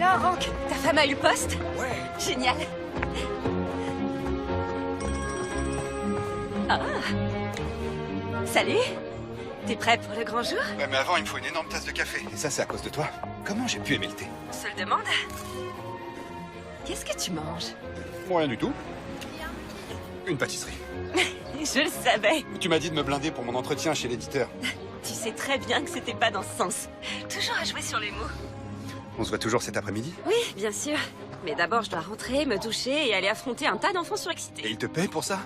Alors, Hank, ta femme a eu le poste? Ouais. Génial. Ah. Salut. T'es prêt pour le grand jour? Ouais, mais avant, il me faut une énorme tasse de café. Et ça, c'est à cause de toi. Comment j'ai pu aimer le thé? On se le demande. Qu'est-ce que tu manges? Rien du tout. Une pâtisserie. Je le savais. Tu m'as dit de me blinder pour mon entretien chez l'éditeur. Tu sais très bien que c'était pas dans ce sens. Toujours à jouer sur les mots. On se voit toujours cet après-midi? Oui, bien sûr. Mais d'abord, je dois rentrer, me doucher et aller affronter un tas d'enfants Et surexcités. il te paye pour ça?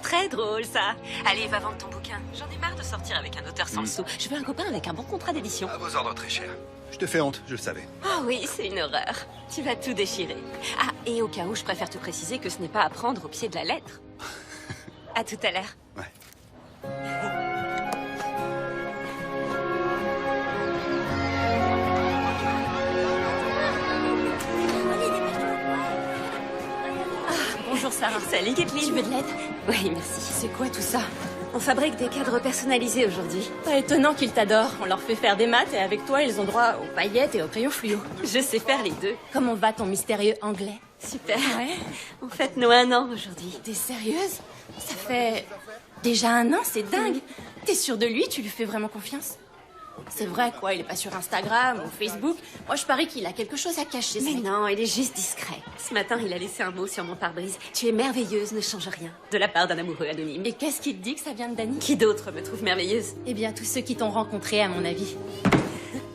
Très drôle, ça. Allez, va vendre ton bouquin. J'en ai marre de sortir avec un auteur sans le sou. Je veux un copain avec un bon contrat d'édition. À vos ordres, très cher. Je te fais honte, je le savais. Oh oui, c'est une horreur. Tu vas tout déchirer. Ah, et au cas où, je préfère te préciser que ce n'est pas à prendre au pied de la lettre. À tout à l'heure. Ouais. Bonjour Sarah. Salut Kathleen. Tu veux de l'aide? Oui, merci. C'est quoi tout ça? On fabrique des cadres personnalisés aujourd'hui. Pas étonnant qu'ils t'adorent. On leur fait faire des maths et avec toi, ils ont droit aux paillettes et aux crayons fluo. Je sais faire les deux. Comment va ton mystérieux anglais? Super. Ouais. On fête nos 1 an aujourd'hui. T'es sérieuse? Ça fait déjà 1 an, c'est dingue. T'es sûre de lui? Tu lui fais vraiment confiance? C'est vrai quoi, il est pas sur Instagram ou Facebook. Moi, je parie qu'il a quelque chose à cacher. Mais non, il est juste discret. Ce matin, il a laissé un mot sur mon pare-brise. Tu es merveilleuse, ne change rien. De la part d'un amoureux anonyme. Et qu'est-ce qui te dit que ça vient de Dany? Qui d'autre me trouve merveilleuse? Eh bien, tous ceux qui t'ont rencontré, à mon avis.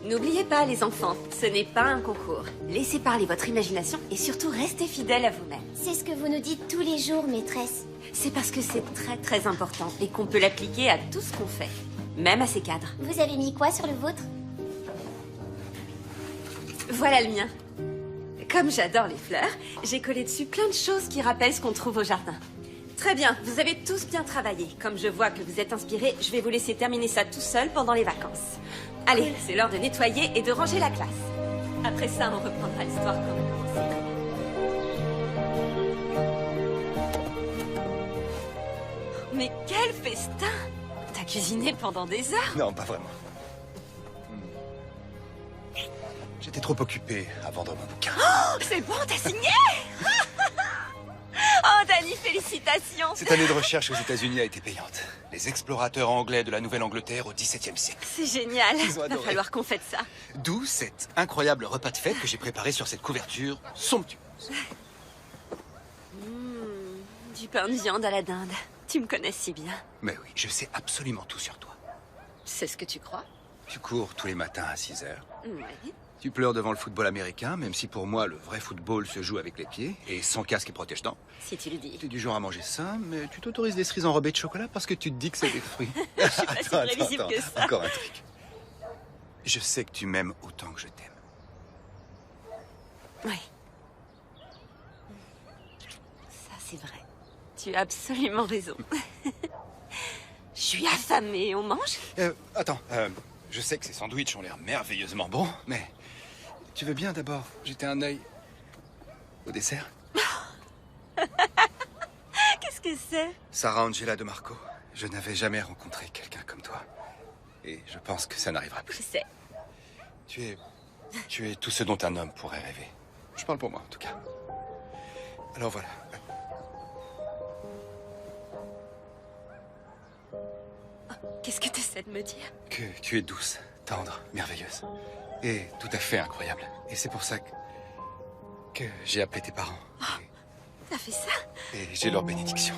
N'oubliez pas, les enfants, ce n'est pas un concours. Laissez parler votre imagination et surtout restez fidèles à vous-même. C'est ce que vous nous dites tous les jours, maîtresse. C'est parce que c'est très très important et qu'on peut l'appliquer à tout ce qu'on fait. Même à ces cadres. Vous avez mis quoi sur le vôtre? Voilà le mien. Comme j'adore les fleurs, j'ai collé dessus plein de choses qui rappellent ce qu'on trouve au jardin. Très bien, vous avez tous bien travaillé. Comme je vois que vous êtes inspirés, je vais vous laisser terminer ça tout seul pendant les vacances. Allez, c'est l'heure de nettoyer et de ranger la classe. Après ça, on reprendra l'histoire comme on commençait. Mais quel festin! T'as cuisiné pendant des heures? Non, pas vraiment. J'étais trop occupé à vendre mon bouquin. Oh, c'est bon, t'as signé? Oh, Dany, félicitations! Cette année de recherche aux États-Unis a été payante. Les explorateurs anglais de la Nouvelle-Angleterre au XVIIe siècle. C'est génial. Ils ont Va adoré. falloir qu'on fête ça. D'où cet incroyable repas de fête que j'ai préparé sur cette couverture somptueuse. Du pain de viande à la dinde. Tu me connais si bien. Mais oui, je sais absolument tout sur toi. C'est ce que tu crois? Tu cours tous les matins à 6 heures. Oui. Tu pleures devant le football américain, même si pour moi, le vrai football se joue avec les pieds et sans casque et protège-dents. Si tu le dis. Tu es du genre à manger sain, mais tu t'autorises des cerises enrobées de chocolat parce que tu te dis que c'est des fruits. Je suis pas si prévisible que ça. Encore un truc. Je sais que tu m'aimes autant que je t'aime. Oui. Ça, c'est vrai. Tu as absolument raison. Je suis affamée. On mange? Attends, je sais que ces sandwichs ont l'air merveilleusement bons, mais tu veux bien d'abord jeter un œil au dessert? Qu'est-ce que c'est? Sarah Angela de Marco. Je n'avais jamais rencontré quelqu'un comme toi. Et je pense que ça n'arrivera Je plus. sais. Tu es tout ce dont un homme pourrait rêver. Je parle pour moi, en tout cas. Alors voilà. Qu'est-ce que tu essaies de me dire? Que tu es douce, tendre, merveilleuse. Et tout à fait incroyable. Et c'est pour ça que j'ai appelé tes parents. T'as fait ça? Et j'ai leur bénédiction.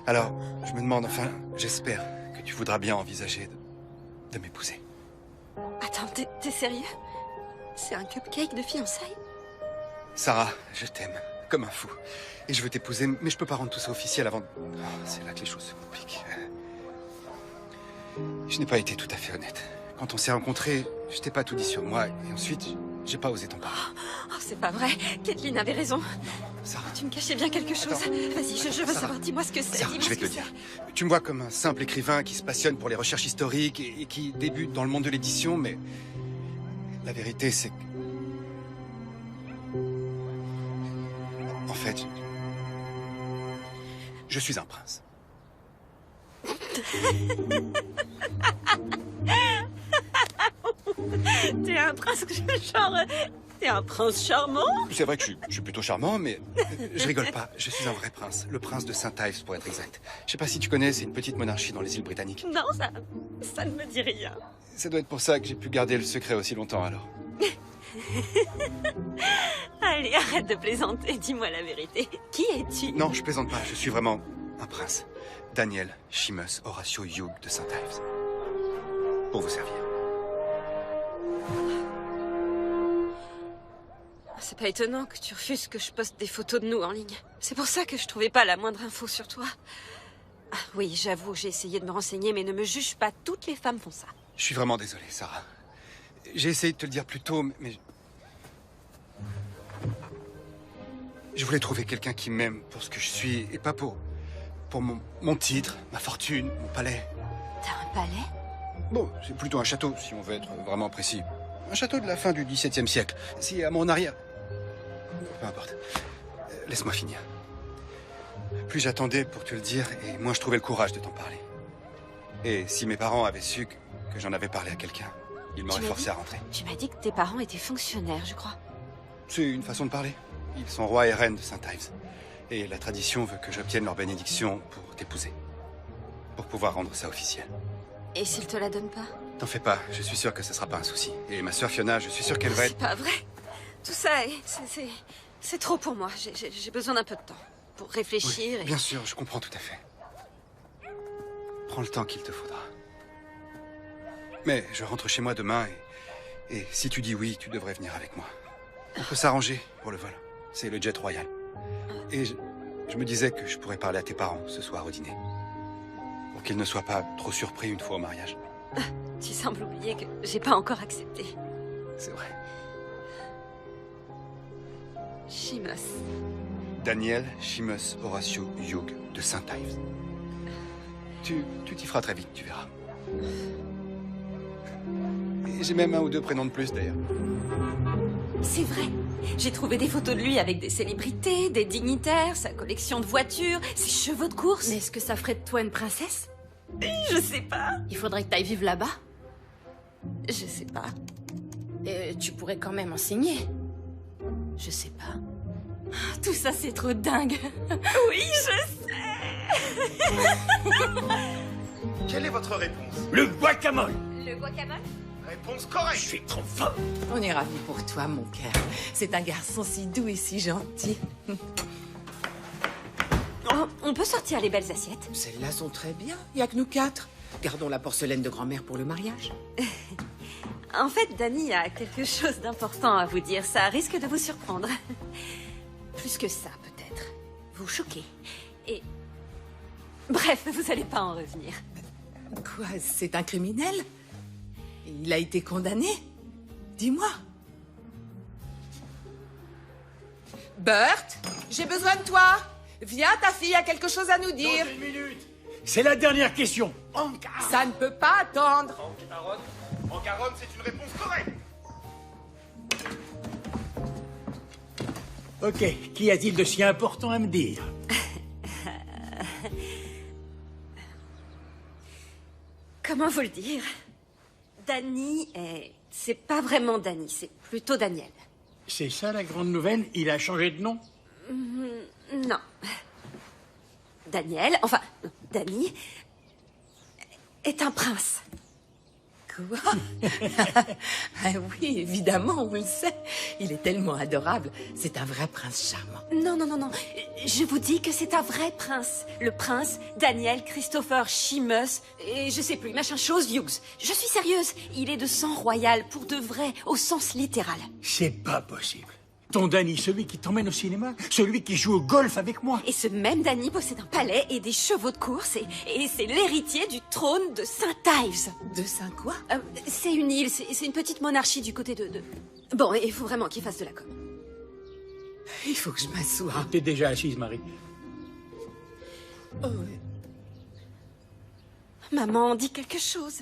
Alors, je me demande, enfin, j'espère que tu voudras bien envisager de m'épouser. Attends, t'es sérieux? C'est un cupcake de fiançailles? Sarah, je t'aime, comme un fou. Et je veux t'épouser, mais je peux pas rendre tout ça officiel avant... Oh, c'est là que les choses se compliquent. Je n'ai pas été tout à fait honnête. Quand on s'est rencontrés, je t'ai pas tout dit sur moi, et ensuite, j'ai pas osé t'en parler. Oh, c'est pas vrai. Kathleen avait raison. Sarah, Tu me cachais bien quelque chose. Attends. Vas-y, je veux Sarah. savoir. Dis-moi ce que c'est. Sarah, Dis-moi je vais ce te le que dire. c'est. Tu me vois comme un simple écrivain qui se passionne pour les recherches historiques et qui débute dans le monde de l'édition, mais la vérité, c'est que... En fait, je suis un prince. T'es un prince genre T'es un prince charmant. C'est vrai que je suis plutôt charmant, mais je rigole pas. Je suis un vrai prince. Le prince de Saint-Ives, pour être exact. Je sais pas si tu connais, c'est une petite monarchie dans les îles britanniques. Non, ça ne me dit rien. Ça doit être pour ça que j'ai pu garder le secret aussi longtemps, alors. Allez, arrête de plaisanter, dis-moi la vérité. Qui es-tu? Non, je plaisante pas. Je suis vraiment un prince. Daniel Seamus Horatio Hugh de Saint-Ives. Pour vous servir. C'est pas étonnant que tu refuses que je poste des photos de nous en ligne. C'est pour ça que je trouvais pas la moindre info sur toi. Ah, oui, j'avoue, j'ai essayé de me renseigner, mais ne me juge pas, toutes les femmes font ça. Je suis vraiment désolé, Sarah. J'ai essayé de te le dire plus tôt, mais... Je voulais trouver quelqu'un qui m'aime pour ce que je suis, et pas pour mon titre, ma fortune, mon palais. T'as un palais? Bon, c'est plutôt un château, si on veut être vraiment précis. Un château de la fin du XVIIe siècle. Si à mon arrière... Peu importe. Laisse-moi finir. Plus j'attendais pour te le dire, et moins je trouvais le courage de t'en parler. Et si mes parents avaient su que j'en avais parlé à quelqu'un, ils m'auraient forcé à rentrer. Tu m'as dit que tes parents étaient fonctionnaires, je crois. C'est une façon de parler. Ils sont rois et reines de Saint-Ives. Et la tradition veut que j'obtienne leur bénédiction pour t'épouser. Pour pouvoir rendre ça officiel. Et s'ils te la donnent pas? T'en fais pas, je suis sûr que ce sera pas un souci. Et ma sœur Fiona, je suis sûr qu'elle va C'est être... pas vrai. Tout ça, c'est trop pour moi. J'ai besoin d'un peu de temps pour réfléchir. Oui, bien sûr, je comprends tout à fait. Prends le temps qu'il te faudra. Mais je rentre chez moi demain et si tu dis oui, tu devrais venir avec moi. On peut s'arranger pour le vol. C'est le jet royal. Et je me disais que je pourrais parler à tes parents ce soir au dîner. Pour qu'ils ne soient pas trop surpris une fois au mariage. Tu sembles oublier que j'ai pas encore accepté. C'est vrai. Seamus. Daniel Seamus Horatio Hugh de Saint-Ives. Tu t'y feras très vite, tu verras. Et j'ai même un ou deux prénoms de plus, d'ailleurs. C'est vrai. J'ai trouvé des photos de lui avec des célébrités, des dignitaires, sa collection de voitures, ses chevaux de course. Mais est-ce que ça ferait de toi une princesse? Je sais pas. Il faudrait que t'ailles vivre là-bas. Je sais pas. Et tu pourrais quand même enseigner. Je sais pas. Tout ça, c'est trop dingue. Oui, je sais. Quelle est votre réponse? Le guacamole. Le guacamole? Réponse correcte. Je suis trop fort. On est ravis pour toi, mon cœur. C'est un garçon si doux et si gentil. Oh, on peut sortir les belles assiettes? Celles-là sont très bien. Il n'y a que nous 4. Gardons la porcelaine de grand-mère pour le mariage. En fait, Dani a quelque chose d'important à vous dire. Ça risque de vous surprendre. Plus que ça, peut-être. Vous choquer. Et... Bref, vous n'allez pas en revenir. Quoi, c'est un criminel? Il a été condamné? Dis-moi. Bert, j'ai besoin de toi. Viens, ta fille a quelque chose à nous dire. Dans une minute. C'est la dernière question. En carotte. Ça ne peut pas attendre. En caronne, c'est une réponse correcte. Ok, qu'y a-t-il de si important à me dire? Comment vous le dire? Dani est... C'est pas vraiment Dani, c'est plutôt Daniel. C'est ça la grande nouvelle? Il a changé de nom? Non. Daniel, enfin, Dani, est un prince. Quoi? Ah oui, évidemment, on le sait. Il est tellement adorable. C'est un vrai prince charmant. Non, non, non, non. Je vous dis que c'est un vrai prince. Le prince Daniel Christopher Seamus et je sais plus, machin chose Hughes. Je suis sérieuse. Il est de sang royal, pour de vrai, au sens littéral. C'est pas possible. Ton Danny, celui qui t'emmène au cinéma? Celui qui joue au golf avec moi? Et ce même Dani possède un palais et des chevaux de course et c'est l'héritier du trône de Saint-Ives. De Saint quoi? C'est une île, c'est une petite monarchie du côté de... Bon, il faut vraiment qu'il fasse de la com. Il faut que je m'assoie. T'es déjà assise, Marie. Oh, Maman dit quelque chose.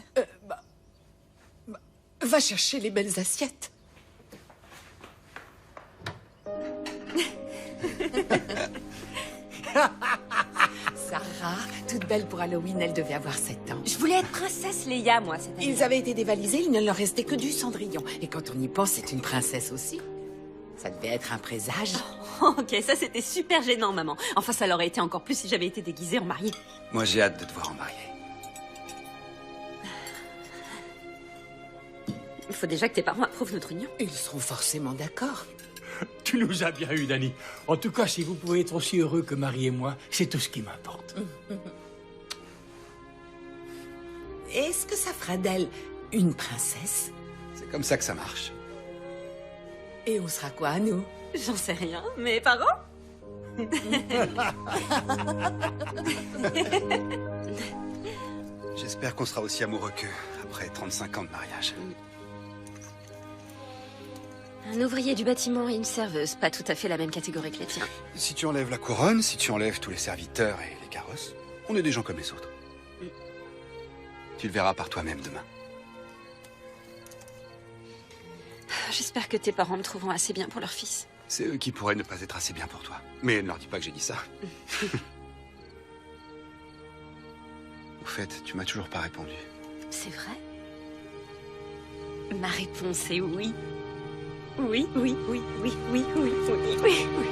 va chercher les belles assiettes. Sarah, toute belle pour Halloween, elle devait avoir 7 ans. Je voulais être princesse Leia, moi, cette année. Ils avaient été dévalisés, il ne leur restait que du cendrillon. Et quand on y pense, c'est une princesse aussi. Ça devait être un présage. Ok, ça c'était super gênant, maman. Enfin, ça l'aurait été encore plus si j'avais été déguisée en mariée. Moi, j'ai hâte de te voir en mariée. Il faut déjà que tes parents approuvent notre union. Ils seront forcément d'accord. Tu nous as bien eu, Dani. En tout cas, si vous pouvez être aussi heureux que Marie et moi, c'est tout ce qui m'importe. Est-ce que ça fera d'elle une princesse? C'est comme ça que ça marche. Et on sera quoi, nous? J'en sais rien. Mes parents? J'espère qu'on sera aussi amoureux qu'eux après 35 ans de mariage. Un ouvrier du bâtiment et une serveuse, pas tout à fait la même catégorie que les tiens. Si tu enlèves la couronne, si tu enlèves tous les serviteurs et les carrosses, on est des gens comme les autres. Tu le verras par toi-même demain. J'espère que tes parents me trouveront assez bien pour leur fils. C'est eux qui pourraient ne pas être assez bien pour toi. Mais ne leur dis pas que j'ai dit ça. Au fait, tu m'as toujours pas répondu. C'est vrai? Ma réponse est oui. Oui, oui, oui, oui, oui, oui, oui, oui, oui.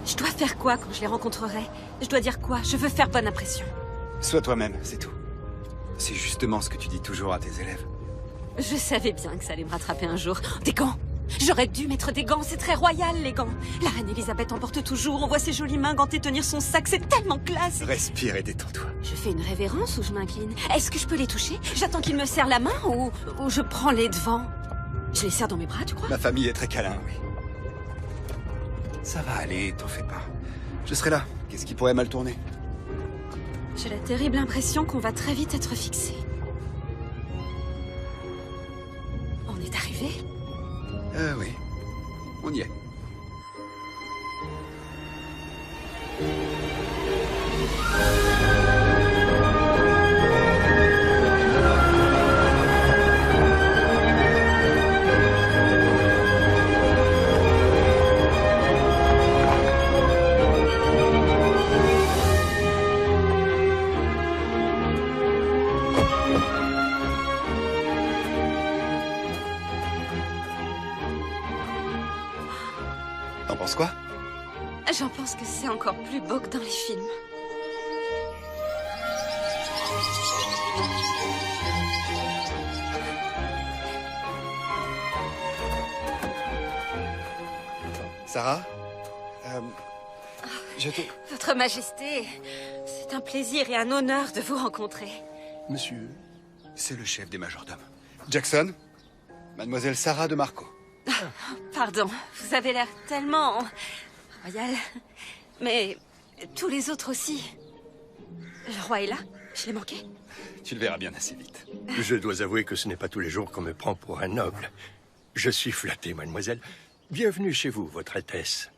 Je dois faire quoi quand je les rencontrerai? Je dois dire quoi? Je veux faire bonne impression. Sois toi-même, c'est tout. C'est justement ce que tu dis toujours à tes élèves. Je savais bien que ça allait me rattraper un jour. Des gants! J'aurais dû mettre des gants, c'est très royal, les gants. La reine Elisabeth en porte toujours, on voit ses jolies mains gantées tenir son sac, c'est tellement classe. Respire et détends-toi. Je fais une révérence ou je m'incline? Est-ce que je peux les toucher? J'attends qu'ils me serrent la main ou je prends les devants? Je les serre dans mes bras, tu crois? Ma famille est très câlin, oui. Ça va aller, t'en fais pas. Je serai là. Qu'est-ce qui pourrait mal tourner? J'ai la terrible impression qu'on va très vite être fixés. On est arrivé? Oui. On y est. T'en penses quoi? J'en pense que c'est encore plus beau que dans les films. Sarah? Votre Majesté, c'est un plaisir et un honneur de vous rencontrer. Monsieur? C'est le chef des majordomes. Jackson? Mademoiselle Sarah de Marco. Pardon, vous avez l'air tellement royal. Mais tous les autres aussi. Le roi est là? Je l'ai manqué? Tu le verras bien assez vite. Je dois avouer que ce n'est pas tous les jours qu'on me prend pour un noble. Je suis flatté, mademoiselle. Bienvenue chez vous, votre Altesse.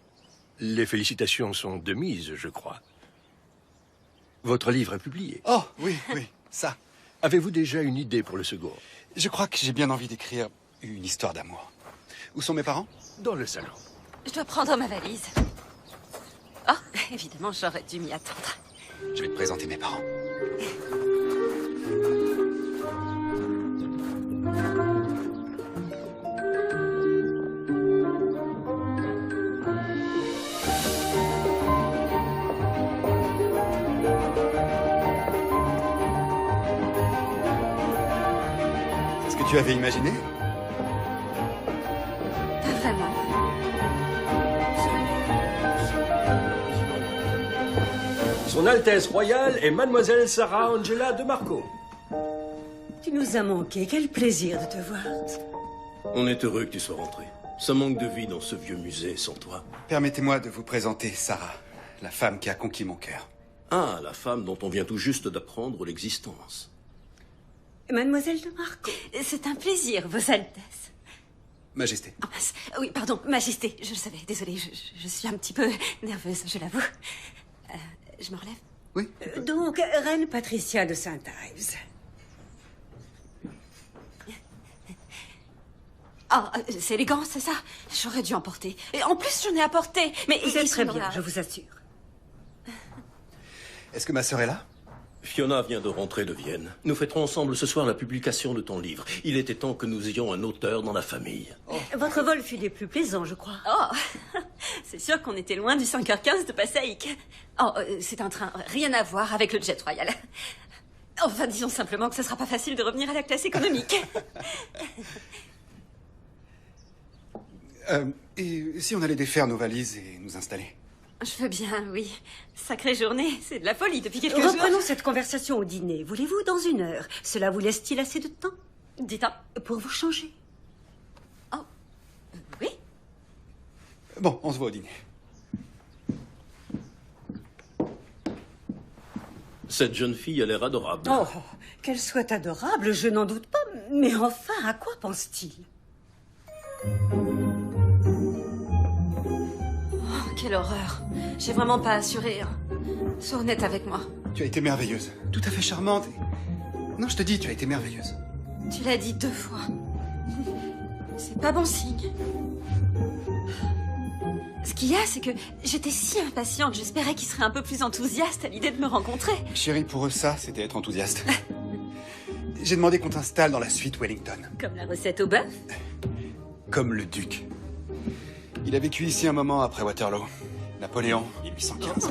Les félicitations sont de mise, je crois. Votre livre est publié. Oh, oui, oui, ça. Avez-vous déjà une idée pour le second? Je crois que j'ai bien envie d'écrire une histoire d'amour. Où sont mes parents? Dans le salon. Je dois prendre ma valise. Oh, évidemment, j'aurais dû m'y attendre. Je vais te présenter mes parents. C'est ce que tu avais imaginé? Pas vraiment. Son Altesse Royale est Mademoiselle Sarah Angela de Marco. Tu nous as manqué, quel plaisir de te voir. On est heureux que tu sois rentré. Ça manque de vie dans ce vieux musée sans toi. Permettez-moi de vous présenter Sarah, la femme qui a conquis mon cœur. Ah, la femme dont on vient tout juste d'apprendre l'existence. Mademoiselle de Marco. C'est un plaisir, Vos Altesses. Majesté. Oh, mince. Oui, pardon, Majesté. Je le savais, désolée, je suis un petit peu nerveuse, je l'avoue. Je me relève? Oui. Donc, Reine Patricia de Saint-Ives. Oh, c'est élégant, c'est ça? J'aurais dû en porter. Et en plus, j'en ai apporté. Mais Vous êtes ils très sont bien, là. je vous assure. Est-ce que ma sœur est là? Fiona vient de rentrer de Vienne. Nous fêterons ensemble ce soir la publication de ton livre. Il était temps que nous ayons un auteur dans la famille. Votre vol fut des plus plaisants, je crois. Oh, c'est sûr qu'on était loin du 5h15 de Passaic. Oh, c'est un train, rien à voir avec le jet royal. Enfin, disons simplement que ce sera pas facile de revenir à la classe économique. Et si on allait défaire nos valises et nous installer? Je veux bien, oui. Sacrée journée, c'est de la folie depuis quelques jours. Reprenons cette conversation au dîner. Voulez-vous dans 1 heure? Cela vous laisse-t-il assez de temps? Dites-en. Pour vous changer. Oh, oui. Bon, on se voit au dîner. Cette jeune fille a l'air adorable. Oh, qu'elle soit adorable, je n'en doute pas. Mais enfin, à quoi pense-t-il? Oh, quelle horreur. J'ai vraiment pas assuré. Hein. Sois honnête avec moi. Tu as été merveilleuse. Tout à fait charmante. Et... Non, je te dis, tu as été merveilleuse. Tu l'as dit 2 fois. C'est pas bon signe. Ce qu'il y a, c'est que j'étais si impatiente, j'espérais qu'il serait un peu plus enthousiaste à l'idée de me rencontrer. Chérie, pour eux, ça, c'était être enthousiaste. J'ai demandé qu'on t'installe dans la suite Wellington. Comme la recette au bœuf. Comme le duc. Il a vécu ici un moment après Waterloo. Napoléon, 1815.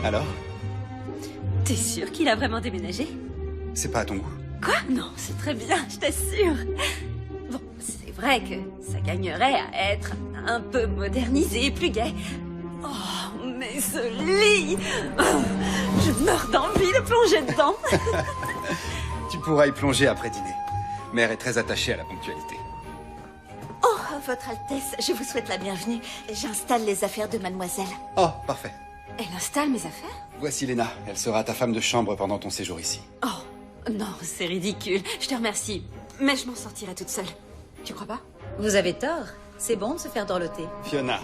Alors? T'es sûr qu'il a vraiment déménagé? C'est pas à ton goût? Quoi? Non, c'est très bien, je t'assure. Bon, c'est vrai que ça gagnerait à être un peu modernisé, plus gai. Oh, mais ce lit! Oh, je meurs d'envie de plonger dedans. Tu pourras y plonger après dîner. Mère est très attachée à la ponctualité. Oh, Votre Altesse, je vous souhaite la bienvenue. J'installe les affaires de mademoiselle. Oh, parfait. Elle installe mes affaires? Voici Léna. Elle sera ta femme de chambre pendant ton séjour ici. Oh, non, c'est ridicule. Je te remercie, mais je m'en sortirai toute seule. Tu crois pas? Vous avez tort. C'est bon de se faire dorloter. Fiona.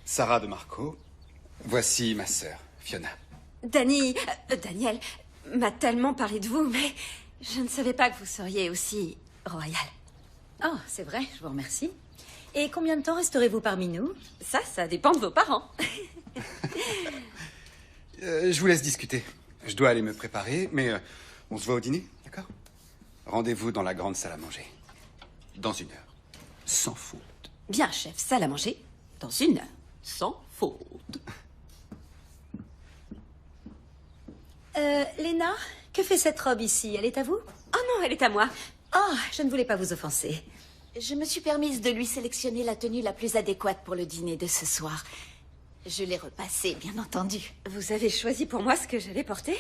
Sarah de Marco. Voici ma sœur, Fiona. Daniel m'a tellement parlé de vous, mais je ne savais pas que vous seriez aussi royal. Oh, c'est vrai, je vous remercie. Et combien de temps resterez-vous parmi nous? Ça dépend de vos parents. Je vous laisse discuter. Je dois aller me préparer, mais on se voit au dîner, d'accord? Rendez-vous dans la grande salle à manger. Dans 1 heure. Sans faute. Bien, chef, salle à manger. Dans 1 heure. Sans faute. Léna, que fait cette robe ici? Elle est à vous? Oh non, elle est à moi. Oh, je ne voulais pas vous offenser. Je me suis permise de lui sélectionner la tenue la plus adéquate pour le dîner de ce soir. Je l'ai repassée, bien entendu. Vous avez choisi pour moi ce que j'allais porter?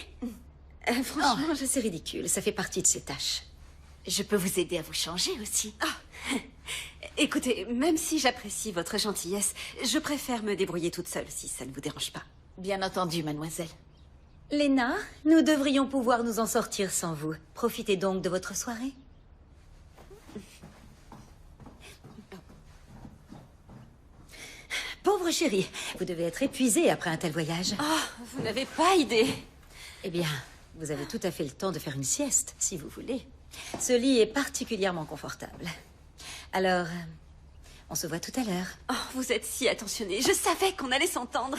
Franchement, c'est ridicule. Ça fait partie de ses tâches. Je peux vous aider à vous changer aussi. Écoutez, même si j'apprécie votre gentillesse, je préfère me débrouiller toute seule, si ça ne vous dérange pas. Bien entendu, mademoiselle. Léna, nous devrions pouvoir nous en sortir sans vous. Profitez donc de votre soirée. Pauvre chérie, vous devez être épuisée après un tel voyage. Oh, vous n'avez pas idée. Eh bien, vous avez tout à fait le temps de faire une sieste, si vous voulez. Ce lit est particulièrement confortable. Alors, on se voit tout à l'heure. Oh, vous êtes si attentionnée. Je savais qu'on allait s'entendre.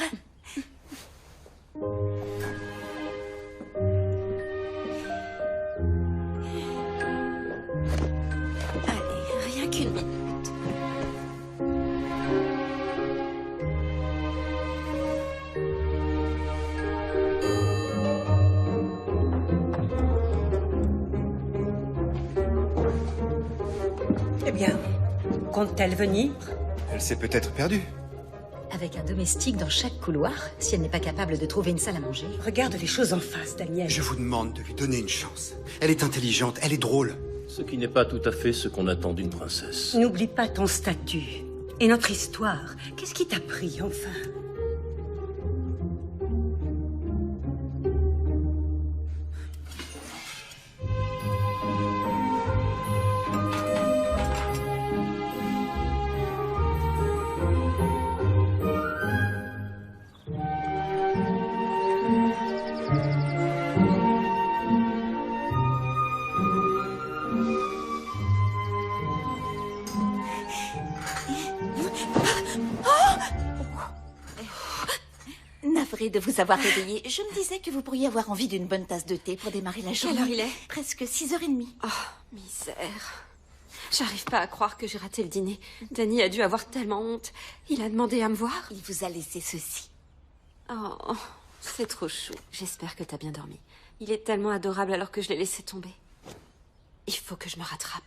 Allez, rien qu'1 minute. Eh bien, compte-t-elle venir? Elle s'est peut-être perdue. Avec un domestique dans chaque couloir, si elle n'est pas capable de trouver une salle à manger. Regarde les choses en face, Daniel. Je vous demande de lui donner une chance. Elle est intelligente, elle est drôle. Ce qui n'est pas tout à fait ce qu'on attend d'une princesse. N'oublie pas ton statut. Et notre histoire. Qu'est-ce qui t'a pris, enfin? Navrée de vous avoir réveillé. Je me disais que vous pourriez avoir envie d'une bonne tasse de thé pour démarrer la journée. Quelle heure il est? Presque 6h30. Oh, misère. J'arrive pas à croire que j'ai raté le dîner. Danny a dû avoir tellement honte. Il a demandé à me voir. Il vous a laissé ceci. Oh, c'est trop chou. J'espère que t'as bien dormi. Il est tellement adorable alors que je l'ai laissé tomber. Il faut que je me rattrape.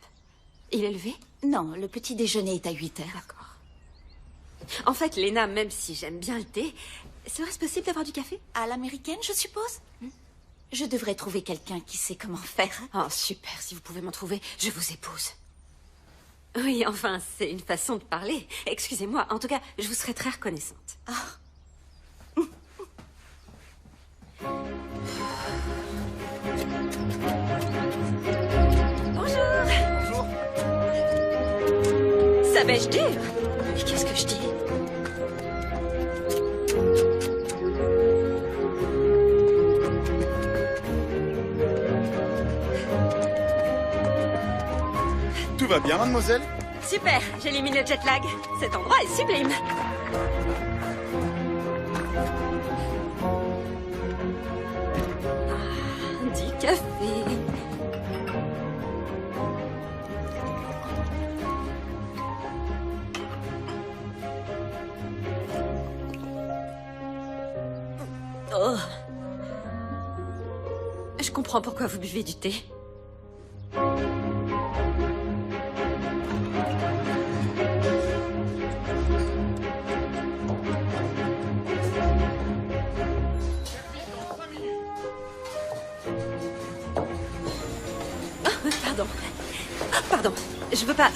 Il est levé? Non, le petit déjeuner est à 8h. D'accord. En fait, Léna, même si j'aime bien le thé, serait-ce possible d'avoir du café? À l'américaine, je suppose? Je devrais trouver quelqu'un qui sait comment faire. Oh, super. Si vous pouvez m'en trouver, je vous épouse. Oui, enfin, c'est une façon de parler. Excusez-moi. En tout cas, je vous serais très reconnaissante. Bonjour. Bonjour. Ça bêche dur. Mais qu'est-ce que je dis? Tout va bien, mademoiselle? Super, j'élimine le jet lag. Cet endroit est sublime. Ah, du café. Oh. Je comprends pourquoi vous buvez du thé. Pardon, je veux pas...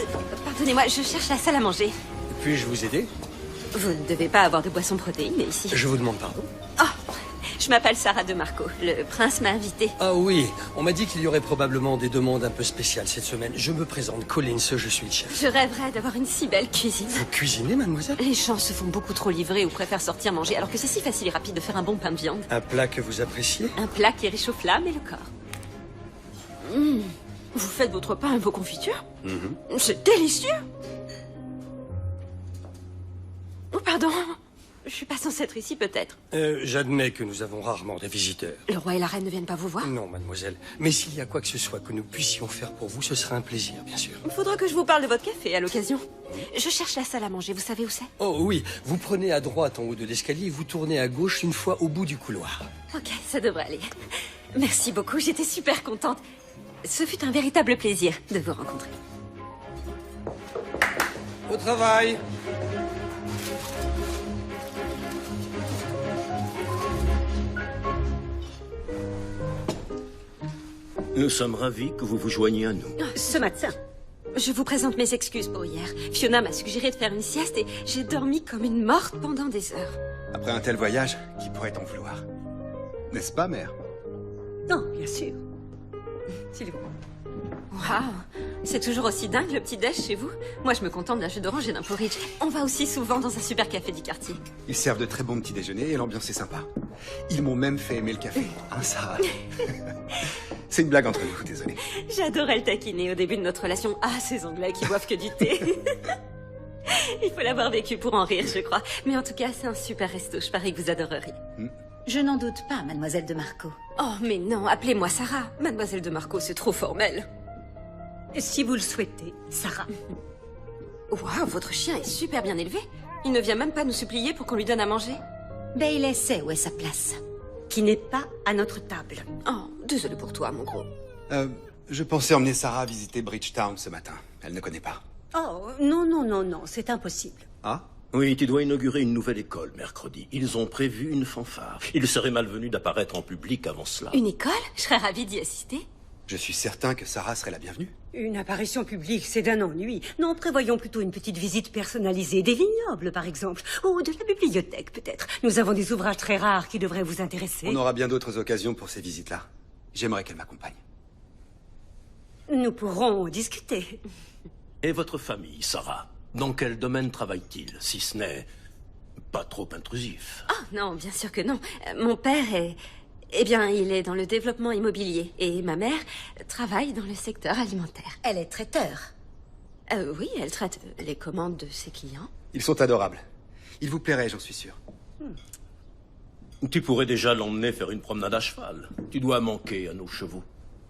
Pardonnez-moi, je cherche la salle à manger. Puis-je vous aider? Vous ne devez pas avoir de boisson protéinée ici. Je vous demande pardon. Oh, je m'appelle Sarah de Marco. Le prince m'a invitée. Ah oui, on m'a dit qu'il y aurait probablement des demandes un peu spéciales cette semaine. Je me présente, Collins, je suis le chef. Je rêverais d'avoir une si belle cuisine. Vous cuisinez, mademoiselle? Les gens se font beaucoup trop livrer ou préfèrent sortir manger, alors que c'est si facile et rapide de faire un bon pain de viande. Un plat que vous appréciez? Un plat qui réchauffe l'âme et le corps. Vous faites votre pain et vos confitures? C'est délicieux. Oh, pardon. Je suis pas censée être ici, peut-être. J'admets que nous avons rarement des visiteurs. Le roi et la reine ne viennent pas vous voir? Non, mademoiselle. Mais s'il y a quoi que ce soit que nous puissions faire pour vous, ce serait un plaisir, bien sûr. Il faudra que je vous parle de votre café à l'occasion. Je cherche la salle à manger, vous savez où c'est? Oh oui, vous prenez à droite en haut de l'escalier et vous tournez à gauche une fois au bout du couloir. Ok, ça devrait aller. Merci beaucoup, j'étais super contente. Ce fut un véritable plaisir de vous rencontrer. Au travail! Nous sommes ravis que vous vous joigniez à nous. Ce matin. Je vous présente mes excuses pour hier. Fiona m'a suggéré de faire une sieste et j'ai dormi comme une morte pendant des heures. Après un tel voyage, qui pourrait t'en vouloir? N'est-ce pas, mère? Non, bien sûr. S'il vous plaît. Waouh, c'est toujours aussi dingue le petit déj chez vous. Moi, je me contente d'un jus d'orange et d'un porridge. On va aussi souvent dans un super café du quartier. Ils servent de très bons petits déjeuners et l'ambiance est sympa. Ils m'ont même fait aimer le café. Hein, Sarah? C'est une blague entre nous, désolé. J'adorais le taquiner au début de notre relation. Ah, ces Anglais qui boivent que du thé. Il faut l'avoir vécu pour en rire, je crois. Mais en tout cas, c'est un super resto. Je parie que vous adoreriez. Je n'en doute pas, mademoiselle de Marco. Oh, mais non, appelez-moi Sarah. Mademoiselle de Marco, c'est trop formel. Si vous le souhaitez, Sarah. Waouh, votre chien est super bien élevé. Il ne vient même pas nous supplier pour qu'on lui donne à manger. Bailey sait où est sa place. Qui n'est pas à notre table. Oh, désolé pour toi, mon gros. Je pensais emmener Sarah visiter Bridgetown ce matin. Elle ne connaît pas. Oh, non, non, non, non, c'est impossible. Ah? Oui, tu dois inaugurer une nouvelle école mercredi. Ils ont prévu une fanfare. Il serait malvenu d'apparaître en public avant cela. Une école? Je serais ravie d'y assister. Je suis certain que Sarah serait la bienvenue. Une apparition publique, c'est d'un ennui. Non, prévoyons plutôt une petite visite personnalisée des vignobles, par exemple. Ou de la bibliothèque, peut-être. Nous avons des ouvrages très rares qui devraient vous intéresser. On aura bien d'autres occasions pour ces visites-là. J'aimerais qu'elle m'accompagne. Nous pourrons discuter. Et votre famille, Sarah? Dans quel domaine travaille-t-il, si ce n'est pas trop intrusif? Oh non, bien sûr que non. Mon père est... Eh bien, il est dans le développement immobilier. Et ma mère travaille dans le secteur alimentaire. Elle est traiteur. Oui, elle traite les commandes de ses clients. Ils sont adorables. Ils vous plairaient, j'en suis sûr. Tu pourrais déjà l'emmener faire une promenade à cheval. Tu dois manquer à nos chevaux.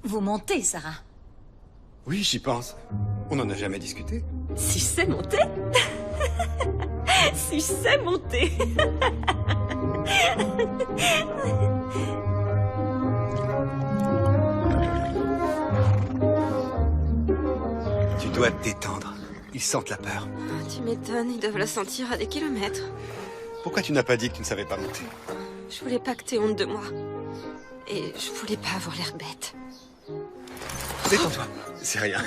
Vous montez, Sarah? Oui, j'y pense. On n'en a jamais discuté. Si je sais monter. Si je sais monter. Tu dois te détendre. Ils sentent la peur. Tu m'étonnes, ils doivent la sentir à des kilomètres. Pourquoi tu n'as pas dit que tu ne savais pas monter? Je voulais pas que t'aies honte de moi. Et je voulais pas avoir l'air bête. Détends-toi. C'est rien.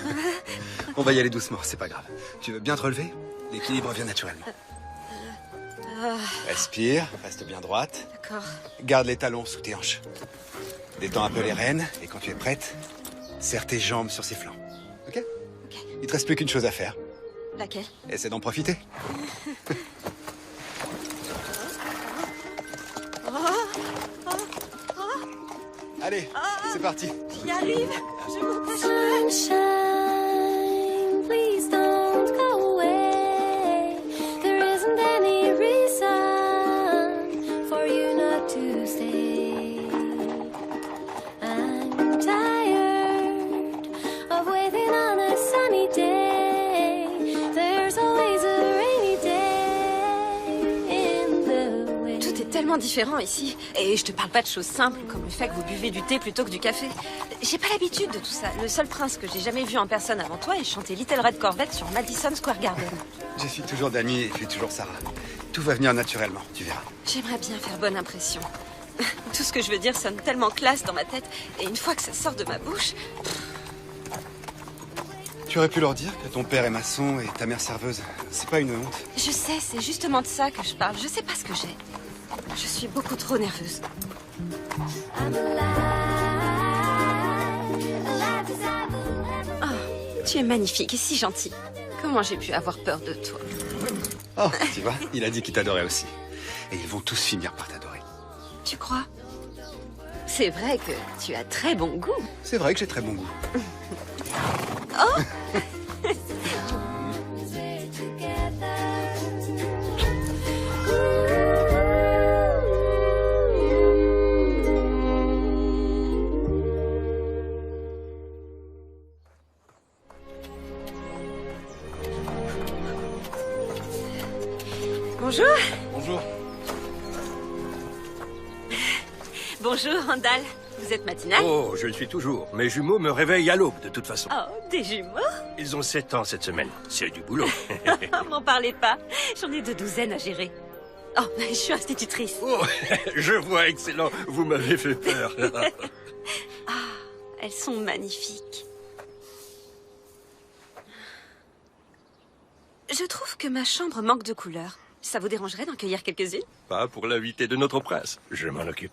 On va y aller doucement, c'est pas grave. Tu veux bien te relever? L'équilibre vient naturellement. Respire, reste bien droite. D'accord. Garde les talons sous tes hanches. Détends un peu les rênes et quand tu es prête, serre tes jambes sur ses flancs. Ok? Il te reste plus qu'une chose à faire. Laquelle? Essaie d'en profiter. Allez, c'est parti. J'y arrive. Je monte. Sunshine, please don't go away. There isn't any reason for you not to stay. I'm tired of waiting on a sunny day. There's always a rainy day in the way. Tout est tellement différent ici. Et je te parle pas de choses simples comme le fait que vous buvez du thé plutôt que du café. J'ai pas l'habitude de tout ça. Le seul prince que j'ai jamais vu en personne avant toi est chanter Little Red Corvette sur Madison Square Garden. Je suis toujours Dany et tu es toujours Sarah. Tout va venir naturellement, tu verras. J'aimerais bien faire bonne impression. Tout ce que je veux dire sonne tellement classe dans ma tête. Et une fois que ça sort de ma bouche... Tu aurais pu leur dire que ton père est maçon et ta mère serveuse. C'est pas une honte. Je sais, c'est justement de ça que je parle. Je sais pas ce que j'ai. Je suis beaucoup trop nerveuse. Oh, tu es magnifique et si gentil. Comment j'ai pu avoir peur de toi? Oh, tu vois, il a dit qu'il t'adorait aussi. Et ils vont tous finir par t'adorer. Tu crois? C'est vrai que tu as très bon goût. C'est vrai que j'ai très bon goût. Oh! Bonjour. Bonjour. Bonjour, Randall. Vous êtes matinal? Oh, je le suis toujours. Mes jumeaux me réveillent à l'aube, de toute façon. Oh, des jumeaux? Ils ont 7 ans cette semaine. C'est du boulot. M'en parlez pas. J'en ai 2 douzaines à gérer. Oh, je suis institutrice. Oh, je vois, excellent. Vous m'avez fait peur. Ah, elles sont magnifiques. Je trouve que ma chambre manque de couleurs. Ça vous dérangerait d'en cueillir quelques-unes? Pas pour l'invité de notre prince. Je m'en occupe.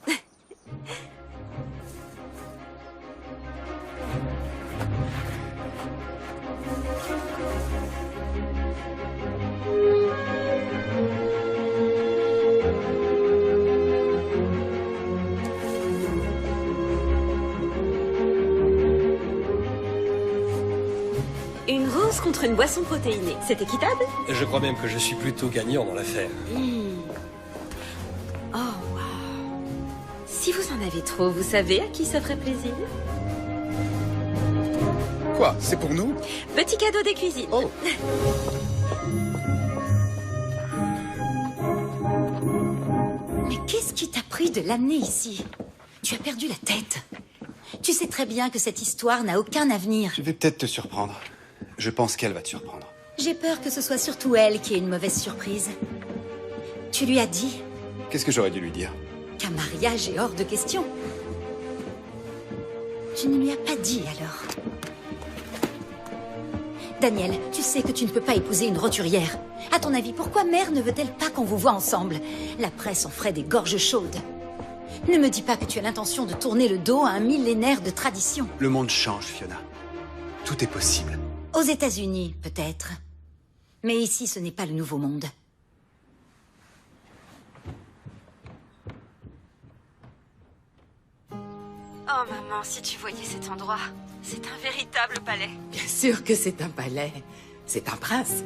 Une rose contre une boisson protéinée. C'est équitable? Je crois même que je suis plutôt gagnant dans l'affaire. Oh, wow. Si vous en avez trop, vous savez à qui ça ferait plaisir? Quoi? C'est pour nous? Petit cadeau des cuisines. Oh. Mais qu'est-ce qui t'a pris de l'amener ici? Tu as perdu la tête. Tu sais très bien que cette histoire n'a aucun avenir. Je vais peut-être te surprendre. Je pense qu'elle va te surprendre. J'ai peur que ce soit surtout elle qui ait une mauvaise surprise. Tu lui as dit Qu'est-ce que j'aurais dû lui dire? qu'un mariage est hors de question. Tu ne lui as pas dit alors. Daniel, tu sais que tu ne peux pas épouser une roturière. À ton avis, pourquoi mère ne veut-elle pas qu'on vous voie ensemble? La presse en ferait des gorges chaudes. Ne me dis pas que tu as l'intention de tourner le dos à un millénaire de tradition. Le monde change, Fiona. Tout est possible. Aux États-Unis, peut-être. Mais ici, ce n'est pas le nouveau monde. Oh maman, si tu voyais cet endroit, c'est un véritable palais. Bien sûr que c'est un palais. C'est un prince.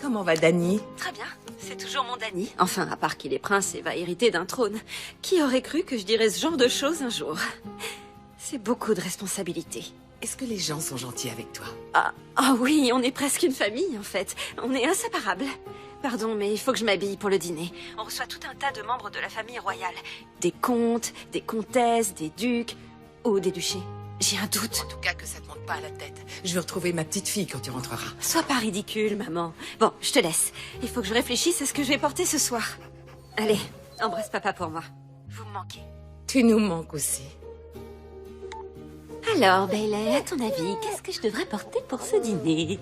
Comment va Dany? Très bien, c'est toujours mon Dany. Enfin, à part qu'il est prince et va hériter d'un trône. Qui aurait cru que je dirais ce genre de choses un jour? C'est beaucoup de responsabilités. Est-ce que les gens sont gentils avec toi? Ah oui, on est presque une famille en fait. On est inséparables. Pardon, mais il faut que je m'habille pour le dîner. On reçoit tout un tas de membres de la famille royale. Des comtes, des comtesses, des ducs ou des duchés. J'ai un doute. En tout cas, que ça te monte pas à la tête. Je veux retrouver ma petite fille quand tu rentreras. Sois pas ridicule, maman. Bon, je te laisse. Il faut que je réfléchisse à ce que je vais porter ce soir. Allez, embrasse papa pour moi. Vous me manquez. Tu nous manques aussi. Alors, Bailey, à ton avis, qu'est-ce que je devrais porter pour ce dîner?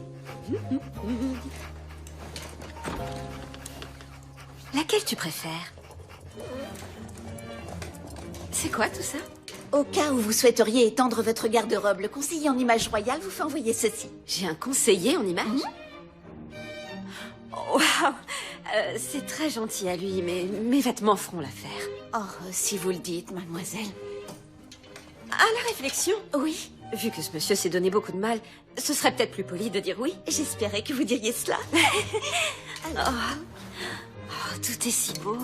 Laquelle tu préfères? C'est quoi tout ça? Au cas où vous souhaiteriez étendre votre garde-robe, le conseiller en images royales vous fait envoyer ceci. J'ai un conseiller en images? Waouh! C'est très gentil à lui, mais mes vêtements feront l'affaire. Oh, si vous le dites, mademoiselle. À la réflexion, oui. Vu que ce monsieur s'est donné beaucoup de mal, ce serait peut-être plus poli de dire oui. J'espérais que vous diriez cela. Oh, tout est si beau.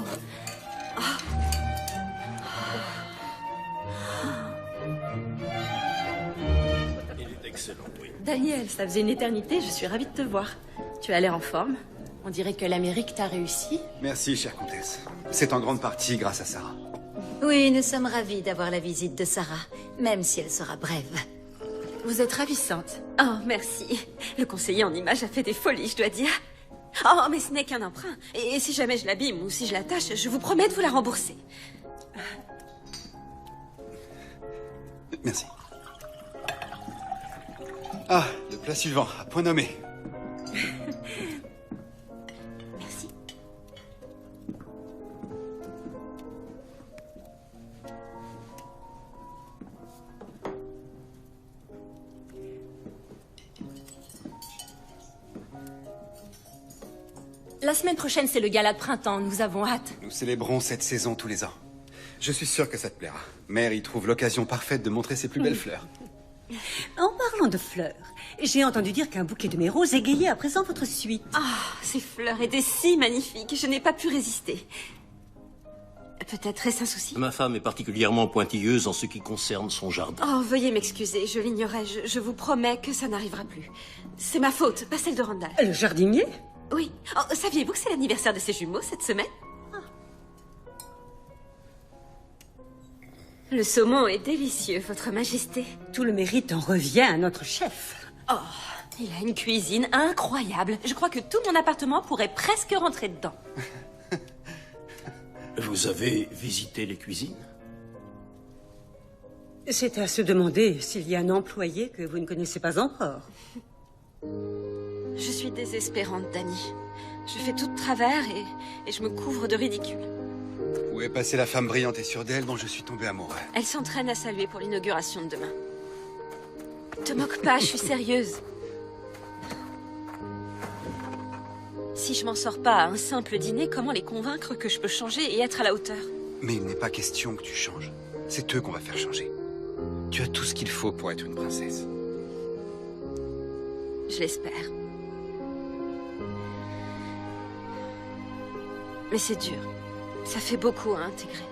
Il est excellent, oui. Daniel, ça faisait une éternité, je suis ravie de te voir. Tu as l'air en forme. On dirait que l'Amérique t'a réussi. Merci, chère comtesse. C'est en grande partie grâce à Sarah. Oui, nous sommes ravis d'avoir la visite de Sarah, même si elle sera brève. Vous êtes ravissante. Oh, merci. Le conseiller en images a fait des folies, je dois dire. Oh, mais ce n'est qu'un emprunt. Et si jamais je l'abîme ou si je l'attache, je vous promets de vous la rembourser. Merci. Ah, le plat suivant, à point nommé. Merci. La semaine prochaine, c'est le gala de printemps. Nous avons hâte. Nous célébrons cette saison tous les ans. Je suis sûr que ça te plaira. Mère y trouve l'occasion parfaite de montrer ses plus belles fleurs. En parlant de fleurs, j'ai entendu dire qu'un bouquet de mes roses égayait à présent votre suite. Ah, ces fleurs étaient si magnifiques, je n'ai pas pu résister. Peut-être est-ce un souci? Ma femme est particulièrement pointilleuse en ce qui concerne son jardin. Oh, veuillez m'excuser, je l'ignorais. Je vous promets que ça n'arrivera plus. C'est ma faute, pas celle de Randall. Le jardinier? Oui. Oh, saviez-vous que c'est l'anniversaire de ses jumeaux cette semaine? Le saumon est délicieux, Votre Majesté. Tout le mérite en revient à notre chef. Oh, il a une cuisine incroyable. Je crois que tout mon appartement pourrait presque rentrer dedans. Vous avez visité les cuisines? C'est à se demander s'il y a un employé que vous ne connaissez pas encore. Je suis désespérante, Dany. Je fais tout de travers et je me couvre de ridicule. Où est passée la femme brillante et sûre d'elle dont je suis tombé amoureux? Elle s'entraîne à saluer pour l'inauguration de demain. Te moque pas, je suis sérieuse. Si je m'en sors pas à un simple dîner, comment les convaincre que je peux changer et être à la hauteur? Mais il n'est pas question que tu changes. C'est eux qu'on va faire changer. Tu as tout ce qu'il faut pour être une princesse. Je l'espère. Mais c'est dur. Ça fait beaucoup à intégrer.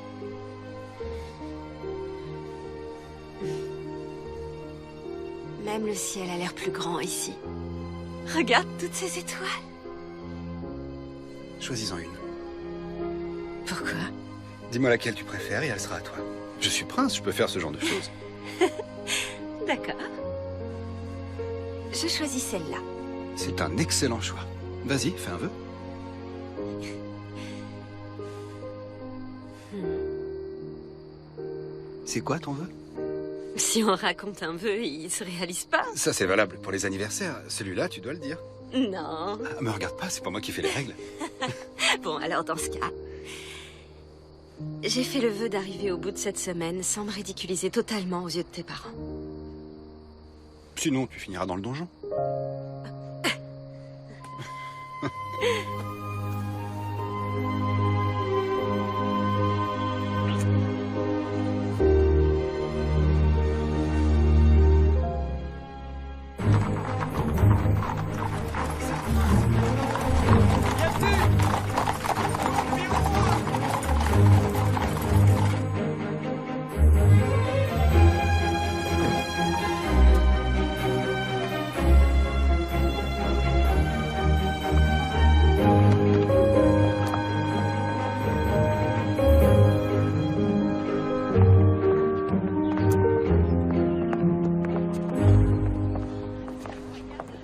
Même le ciel a l'air plus grand ici. Regarde toutes ces étoiles. Choisis-en une. Pourquoi? Dis-moi laquelle tu préfères et elle sera à toi. Je suis prince, je peux faire ce genre de choses. D'accord. Je choisis celle-là. C'est un excellent choix. Vas-y, fais un vœu. C'est quoi ton vœu? Si on raconte un vœu, il se réalise pas. Ça, c'est valable pour les anniversaires. Celui-là, tu dois le dire. Non. Ah, me regarde pas, c'est pas moi qui fais les règles. Bon, alors dans ce cas... J'ai fait le vœu d'arriver au bout de cette semaine sans me ridiculiser totalement aux yeux de tes parents. Sinon, tu finiras dans le donjon.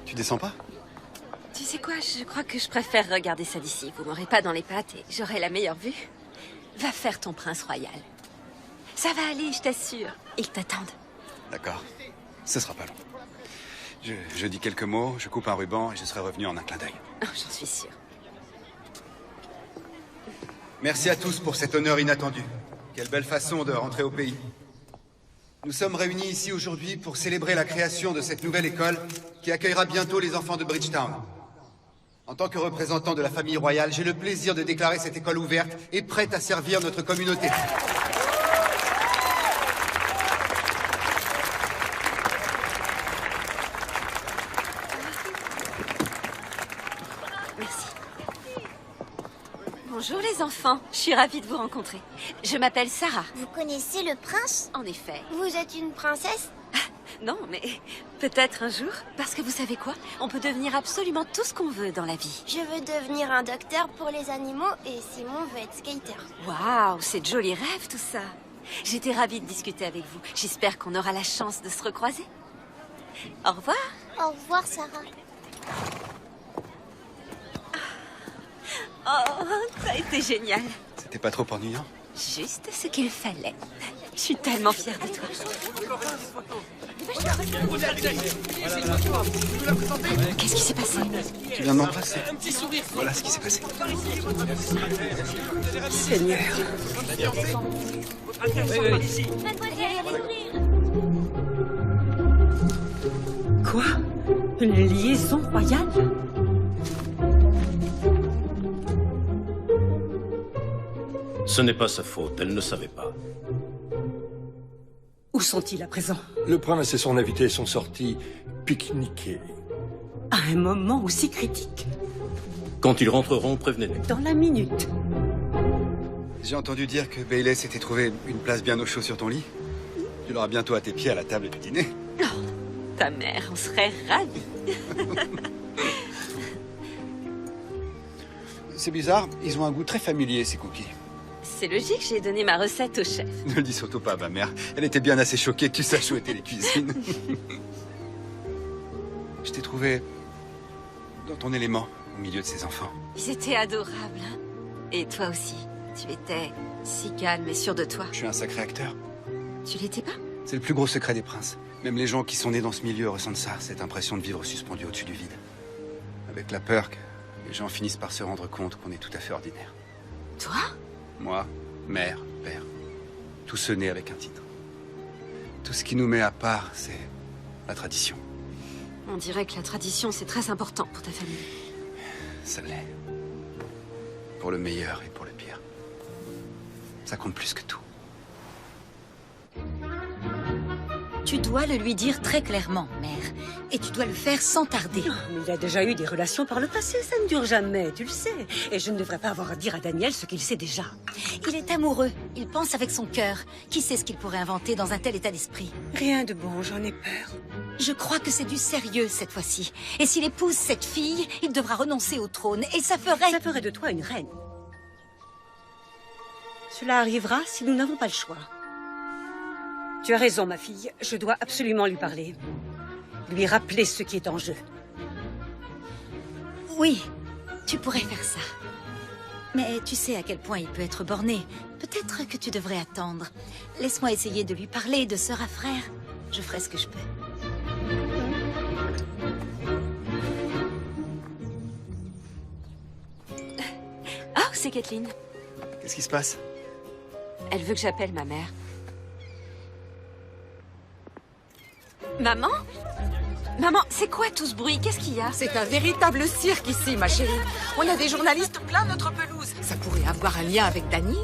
Tu descends pas? Tu sais quoi, je crois que je préfère regarder ça d'ici. Vous m'aurez pas dans les pattes et j'aurai la meilleure vue. Va faire ton prince royal. Ça va aller, je t'assure. Ils t'attendent. D'accord. Ce sera pas long. Je dis quelques mots, je coupe un ruban et je serai revenu en un clin d'œil. Oh, j'en suis sûre. Merci à tous pour cet honneur inattendu. Quelle belle façon de rentrer au pays. Nous sommes réunis ici aujourd'hui pour célébrer la création de cette nouvelle école qui accueillera bientôt les enfants de Bridgetown. En tant que représentant de la famille royale, j'ai le plaisir de déclarer cette école ouverte et prête à servir notre communauté. Merci. Bonjour les enfants, je suis ravie de vous rencontrer. Je m'appelle Sarah. Vous connaissez le prince? En effet. Vous êtes une princesse? Non, mais peut-être un jour. Parce que vous savez quoi? On peut devenir absolument tout ce qu'on veut dans la vie. Je veux devenir un docteur pour les animaux et Simon veut être skater. Waouh, c'est de jolis rêves tout ça. J'étais ravie de discuter avec vous. J'espère qu'on aura la chance de se recroiser. Au revoir. Au revoir, Sarah. Oh, ça a été génial. C'était pas trop ennuyant? Juste ce qu'il fallait. Je suis tellement fière de toi. Qu'est-ce qui s'est passé? Tu viens de m'embrasser. Voilà ce qui s'est passé. Seigneur. Quoi? Une liaison royale? Ce n'est pas sa faute, elle ne savait pas. Où sont-ils à présent? Le prince et son invité sont sortis pique-niquer. À un moment aussi critique? Quand ils rentreront, prévenez-les. Dans la minute. J'ai entendu dire que Bailey s'était trouvé une place bien au chaud sur ton lit. Tu l'auras bientôt à tes pieds à la table du dîner. Oh, ta mère, on serait ravis. C'est bizarre, ils ont un goût très familier, ces cookies. C'est logique, j'ai donné ma recette au chef. Ne le dis surtout pas à ma mère. Elle était bien assez choquée que tu saches où étaient les cuisines. Je t'ai trouvé dans ton élément, au milieu de ces enfants. Ils étaient adorables. Hein. Et toi aussi. Tu étais si calme et sûr de toi. Je suis un sacré acteur. Tu l'étais pas? C'est le plus gros secret des princes. Même les gens qui sont nés dans ce milieu ressentent ça, cette impression de vivre suspendu au-dessus du vide. Avec la peur que les gens finissent par se rendre compte qu'on est tout à fait ordinaire. Toi? Moi, mère, père, tous ceux nés avec un titre. Tout ce qui nous met à part, c'est la tradition. On dirait que la tradition, c'est très important pour ta famille. Ça l'est. Pour le meilleur et pour le pire. Ça compte plus que tout. Tu dois le lui dire très clairement, mère. Et tu dois le faire sans tarder. Mais il a déjà eu des relations par le passé, ça ne dure jamais, tu le sais. Et je ne devrais pas avoir à dire à Daniel ce qu'il sait déjà. Il est amoureux, il pense avec son cœur. Qui sait ce qu'il pourrait inventer dans un tel état d'esprit? Rien de bon, j'en ai peur. Je crois que c'est du sérieux cette fois-ci. Et s'il épouse cette fille, il devra renoncer au trône. Et ça ferait... Ça ferait de toi une reine. Cela arrivera si nous n'avons pas le choix. Tu as raison, ma fille. Je dois absolument lui parler. Lui rappeler ce qui est en jeu. Oui, tu pourrais faire ça. Mais tu sais à quel point il peut être borné. Peut-être que tu devrais attendre. Laisse-moi essayer de lui parler de sœur à frère. Je ferai ce que je peux. Oh, c'est Kathleen. Qu'est-ce qui se passe? Elle veut que j'appelle ma mère. Maman? Maman, c'est quoi tout ce bruit? Qu'est-ce qu'il y a? C'est un véritable cirque ici, ma chérie. On a des journalistes plein notre pelouse. Ça pourrait avoir un lien avec Dany.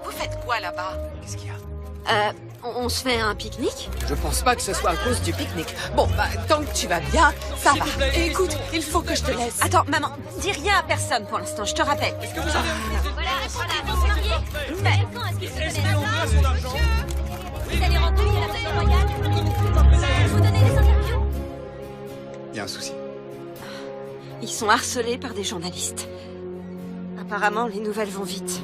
Vous faites quoi là-bas? Qu'est-ce qu'il y a? On se fait un pique-nique? Je pense pas que ce soit à cause du pique-nique. Bon, bah, tant que tu vas bien, ça va. Et écoute, il faut que je te laisse. Attends, maman, dis rien à personne pour l'instant, je te rappelle. Voilà, répondez, ils vont se marier. Mais quand est-ce qu'ils se connaissent? Vous allez rentrer à la Maison Royale? Vous donnez des interviews? Il y a un souci. Ils sont harcelés par des journalistes. Apparemment, les nouvelles vont vite.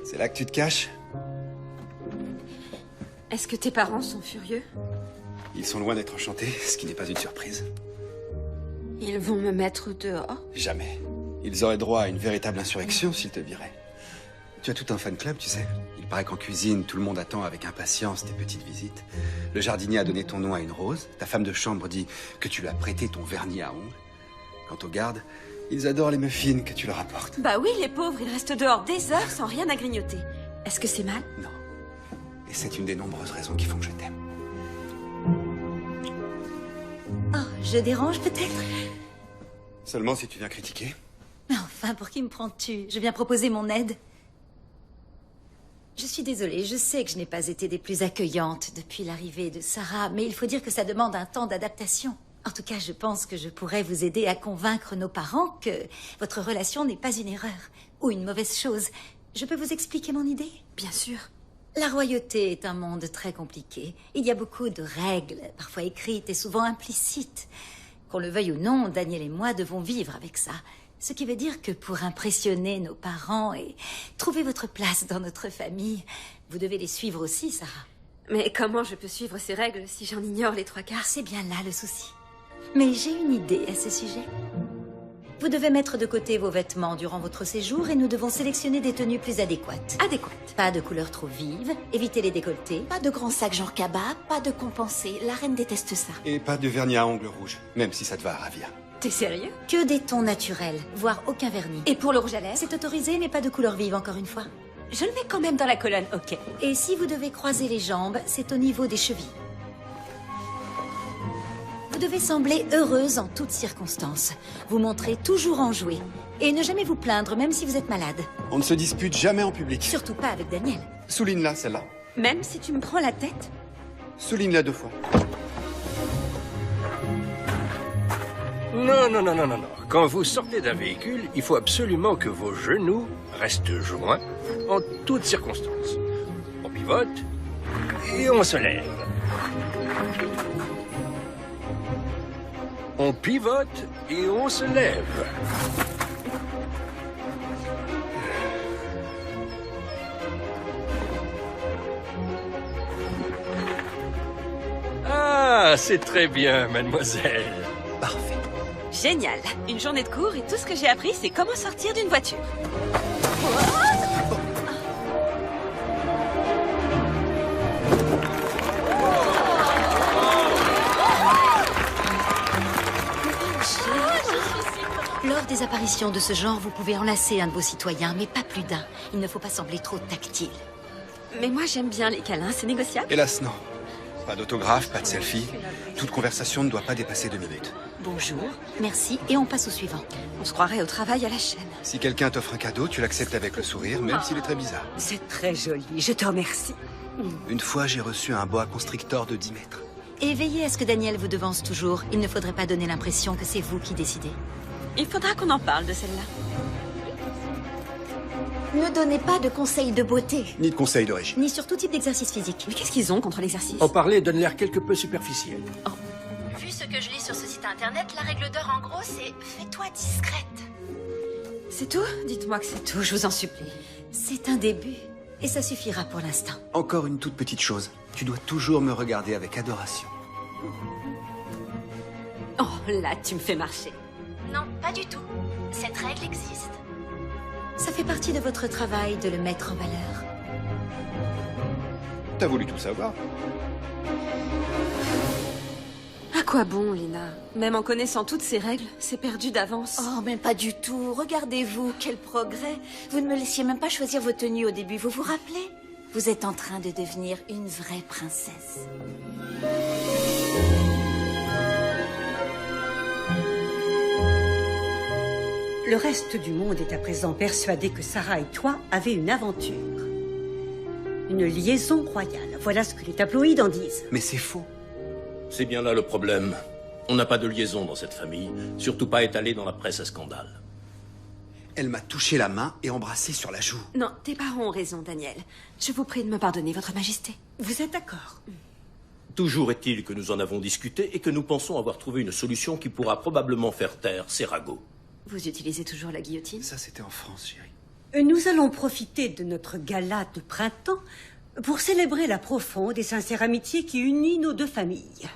C'est là que tu te caches? Est-ce que tes parents sont furieux? Ils sont loin d'être enchantés, ce qui n'est pas une surprise. Ils vont me mettre dehors? Jamais. Ils auraient droit à une véritable insurrection s'ils te viraient. Tu as tout un fan club, tu sais. Il paraît qu'en cuisine, tout le monde attend avec impatience tes petites visites. Le jardinier a donné ton nom à une rose. Ta femme de chambre dit que tu lui as prêté ton vernis à ongles. Quant aux gardes, ils adorent les muffins que tu leur apportes. Bah oui, les pauvres, ils restent dehors des heures sans rien à grignoter. Est-ce que c'est mal? Non. Et c'est une des nombreuses raisons qui font que je t'aime. Oh, je dérange peut-être? Seulement si tu viens critiquer. Mais enfin, pour qui me prends-tu? Je viens proposer mon aide. Je suis désolée, je sais que je n'ai pas été des plus accueillantes depuis l'arrivée de Sarah, mais il faut dire que ça demande un temps d'adaptation. En tout cas, je pense que je pourrais vous aider à convaincre nos parents que votre relation n'est pas une erreur ou une mauvaise chose. Je peux vous expliquer mon idée? Bien sûr. La royauté est un monde très compliqué. Il y a beaucoup de règles, parfois écrites et souvent implicites. Qu'on le veuille ou non, Daniel et moi devons vivre avec ça. Ce qui veut dire que pour impressionner nos parents et trouver votre place dans notre famille, vous devez les suivre aussi, Sarah. Mais comment je peux suivre ces règles si j'en ignore les trois quarts? C'est bien là le souci. Mais j'ai une idée à ce sujet. Vous devez mettre de côté vos vêtements durant votre séjour et nous devons sélectionner des tenues plus adéquates. Adéquates? Pas de couleurs trop vives, évitez les décolletés. Pas de grands sacs genre cabas, pas de compensés. La reine déteste ça. Et pas de vernis à ongles rouges, même si ça te va à ravir. T'es sérieux? Que des tons naturels, voire aucun vernis. Et pour le rouge à lèvres? C'est autorisé, mais pas de couleurs vives encore une fois. Je le mets quand même dans la colonne, ok. Et si vous devez croiser les jambes, c'est au niveau des chevilles. Vous devez sembler heureuse en toutes circonstances. Vous montrez toujours enjouée. Et ne jamais vous plaindre, même si vous êtes malade. On ne se dispute jamais en public. Surtout pas avec Daniel. Souligne-la, celle-là. Même si tu me prends la tête? Souligne-la 2 fois. Non, non, non, non, non, non. Quand vous sortez d'un véhicule, il faut absolument que vos genoux restent joints en toutes circonstances. On pivote et on se lève. On pivote et on se lève. Ah, c'est très bien, mademoiselle. Parfait. Génial. Une journée de cours et tout ce que j'ai appris, c'est comment sortir d'une voiture. Lors des apparitions de ce genre, vous pouvez enlacer un de vos citoyens, mais pas plus d'un. Il ne faut pas sembler trop tactile. Mais moi, j'aime bien les câlins, c'est négociable? Hélas, non. Pas d'autographe, pas de selfie. Toute conversation ne doit pas dépasser 2 minutes. Bonjour, merci, et on passe au suivant. On se croirait au travail à la chaîne. Si quelqu'un t'offre un cadeau, tu l'acceptes avec le sourire, même s'il est très bizarre. C'est très joli, je te remercie. Une fois, j'ai reçu un boa constrictor de 10 mètres. Et veillez à ce que Daniel vous devance toujours. Il ne faudrait pas donner l'impression que c'est vous qui décidez. Il faudra qu'on en parle de celle-là. Ne donnez pas de conseils de beauté, Ni de conseil de régime. ni sur tout type d'exercice physique. Mais qu'est-ce qu'ils ont contre l'exercice? En parler donne l'air quelque peu superficiel. Vu ce que je lis sur ce site internet, la règle d'or en gros, c'est fais-toi discrète. C'est tout? Dites-moi que c'est tout, je vous en supplie. C'est un début, et ça suffira pour l'instant. Encore une toute petite chose. Tu dois toujours me regarder avec adoration. Oh, là, tu me fais marcher. Non, pas du tout. Cette règle existe. Ça fait partie de votre travail de le mettre en valeur. T'as voulu tout savoir? À quoi bon, Lina? Même en connaissant toutes ces règles, c'est perdu d'avance. Oh, mais pas du tout. Regardez-vous, quel progrès. Vous ne me laissiez même pas choisir vos tenues au début, vous vous rappelez? Vous êtes en train de devenir une vraie princesse. Le reste du monde est à présent persuadé que Sarah et toi avez une aventure. Une liaison royale. Voilà ce que les tabloïds en disent. Mais c'est faux. C'est bien là le problème. On n'a pas de liaison dans cette famille, surtout pas étalée dans la presse à scandale. Elle m'a touché la main et embrassé sur la joue. Non, tes parents ont raison, Daniel. Je vous prie de me pardonner, Votre Majesté. Vous êtes d'accord? Toujours est-il que nous en avons discuté et que nous pensons avoir trouvé une solution qui pourra probablement faire taire ces ragots. Vous utilisez toujours la guillotine? Ça, c'était en France, chérie. Nous allons profiter de notre gala de printemps pour célébrer la profonde et sincère amitié qui unit nos deux familles.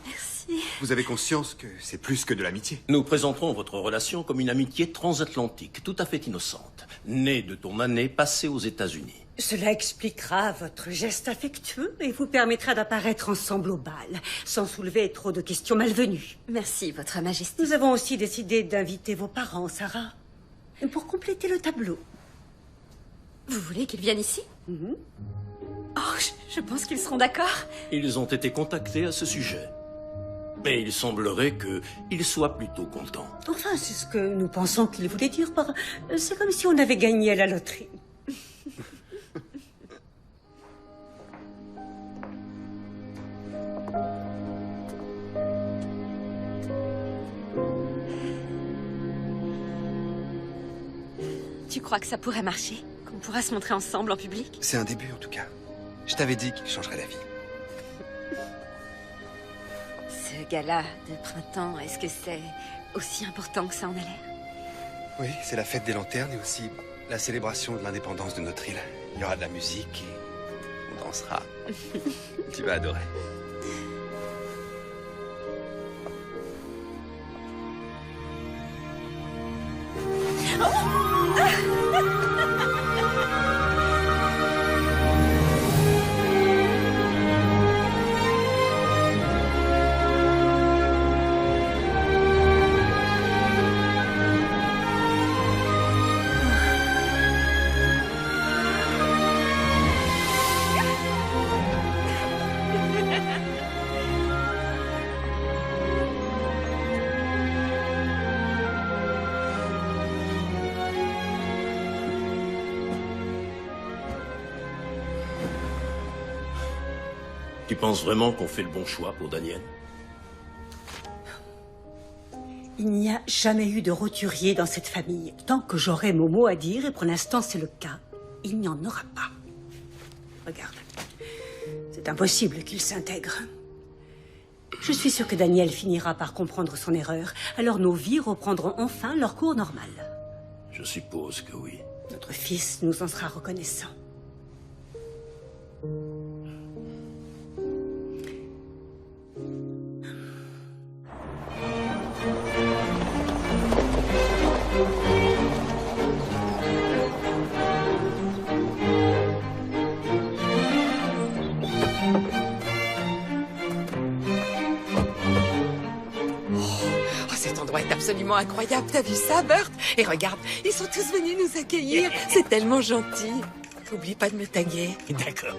Merci. Vous avez conscience que c'est plus que de l'amitié? Nous présenterons votre relation comme une amitié transatlantique, tout à fait innocente, née de ton année passée aux États-Unis. Cela expliquera votre geste affectueux et vous permettra d'apparaître ensemble au bal, sans soulever trop de questions malvenues. Merci, Votre Majesté. Nous avons aussi décidé d'inviter vos parents, Sarah, pour compléter le tableau. Vous voulez qu'ils viennent ici? Oh, je pense qu'ils seront d'accord. Ils ont été contactés à ce sujet. Mais il semblerait qu'ils soient plutôt contents. Enfin, c'est ce que nous pensons qu'il voulait dire par... C'est comme si on avait gagné à la loterie. Tu crois que ça pourrait marcher? Qu'on pourra se montrer ensemble en public? C'est un début, en tout cas. Je t'avais dit qu'il changerait la vie. Ce gala de printemps, est-ce que c'est aussi important que ça en a l'air? Oui, c'est la fête des lanternes et aussi la célébration de l'indépendance de notre île. Il y aura de la musique et on dansera. Tu vas adorer. Tu penses vraiment qu'on fait le bon choix pour Daniel? Il n'y a jamais eu de roturier dans cette famille. Tant que j'aurai mon mot à dire, et pour l'instant c'est le cas, il n'y en aura pas. Regarde, c'est impossible qu'il s'intègre. Je suis sûre que Daniel finira par comprendre son erreur, alors nos vies reprendront enfin leur cours normal. Je suppose que oui. Notre fils nous en sera reconnaissant. Cet endroit est absolument incroyable. T'as vu ça, Bert? Et regarde, ils sont tous venus nous accueillir. C'est tellement gentil. Oublie pas de me taguer. D'accord.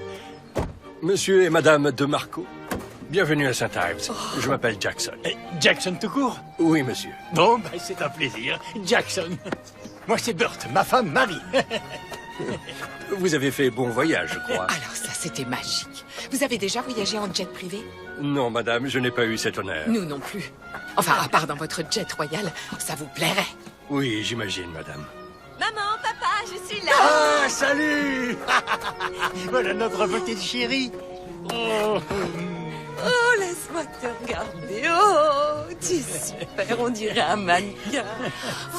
Monsieur et Madame de Marco, bienvenue à St. Ives. Je m'appelle Jackson. Jackson tout court? Oui, monsieur. Bon, ben, c'est un plaisir. Jackson. Moi, c'est Bert, ma femme Marie. Vous avez fait bon voyage, je crois. Alors ça, c'était magique. Vous avez déjà voyagé en jet privé? Non, madame, je n'ai pas eu cet honneur. Nous non plus. Enfin, à part dans votre jet royal, ça vous plairait. Oui, j'imagine, madame. Maman, papa, je suis là. Ah, salut. Voilà notre petite chérie. Oh. Oh, laisse-moi te regarder. Oh, tu es super, on dirait un mannequin.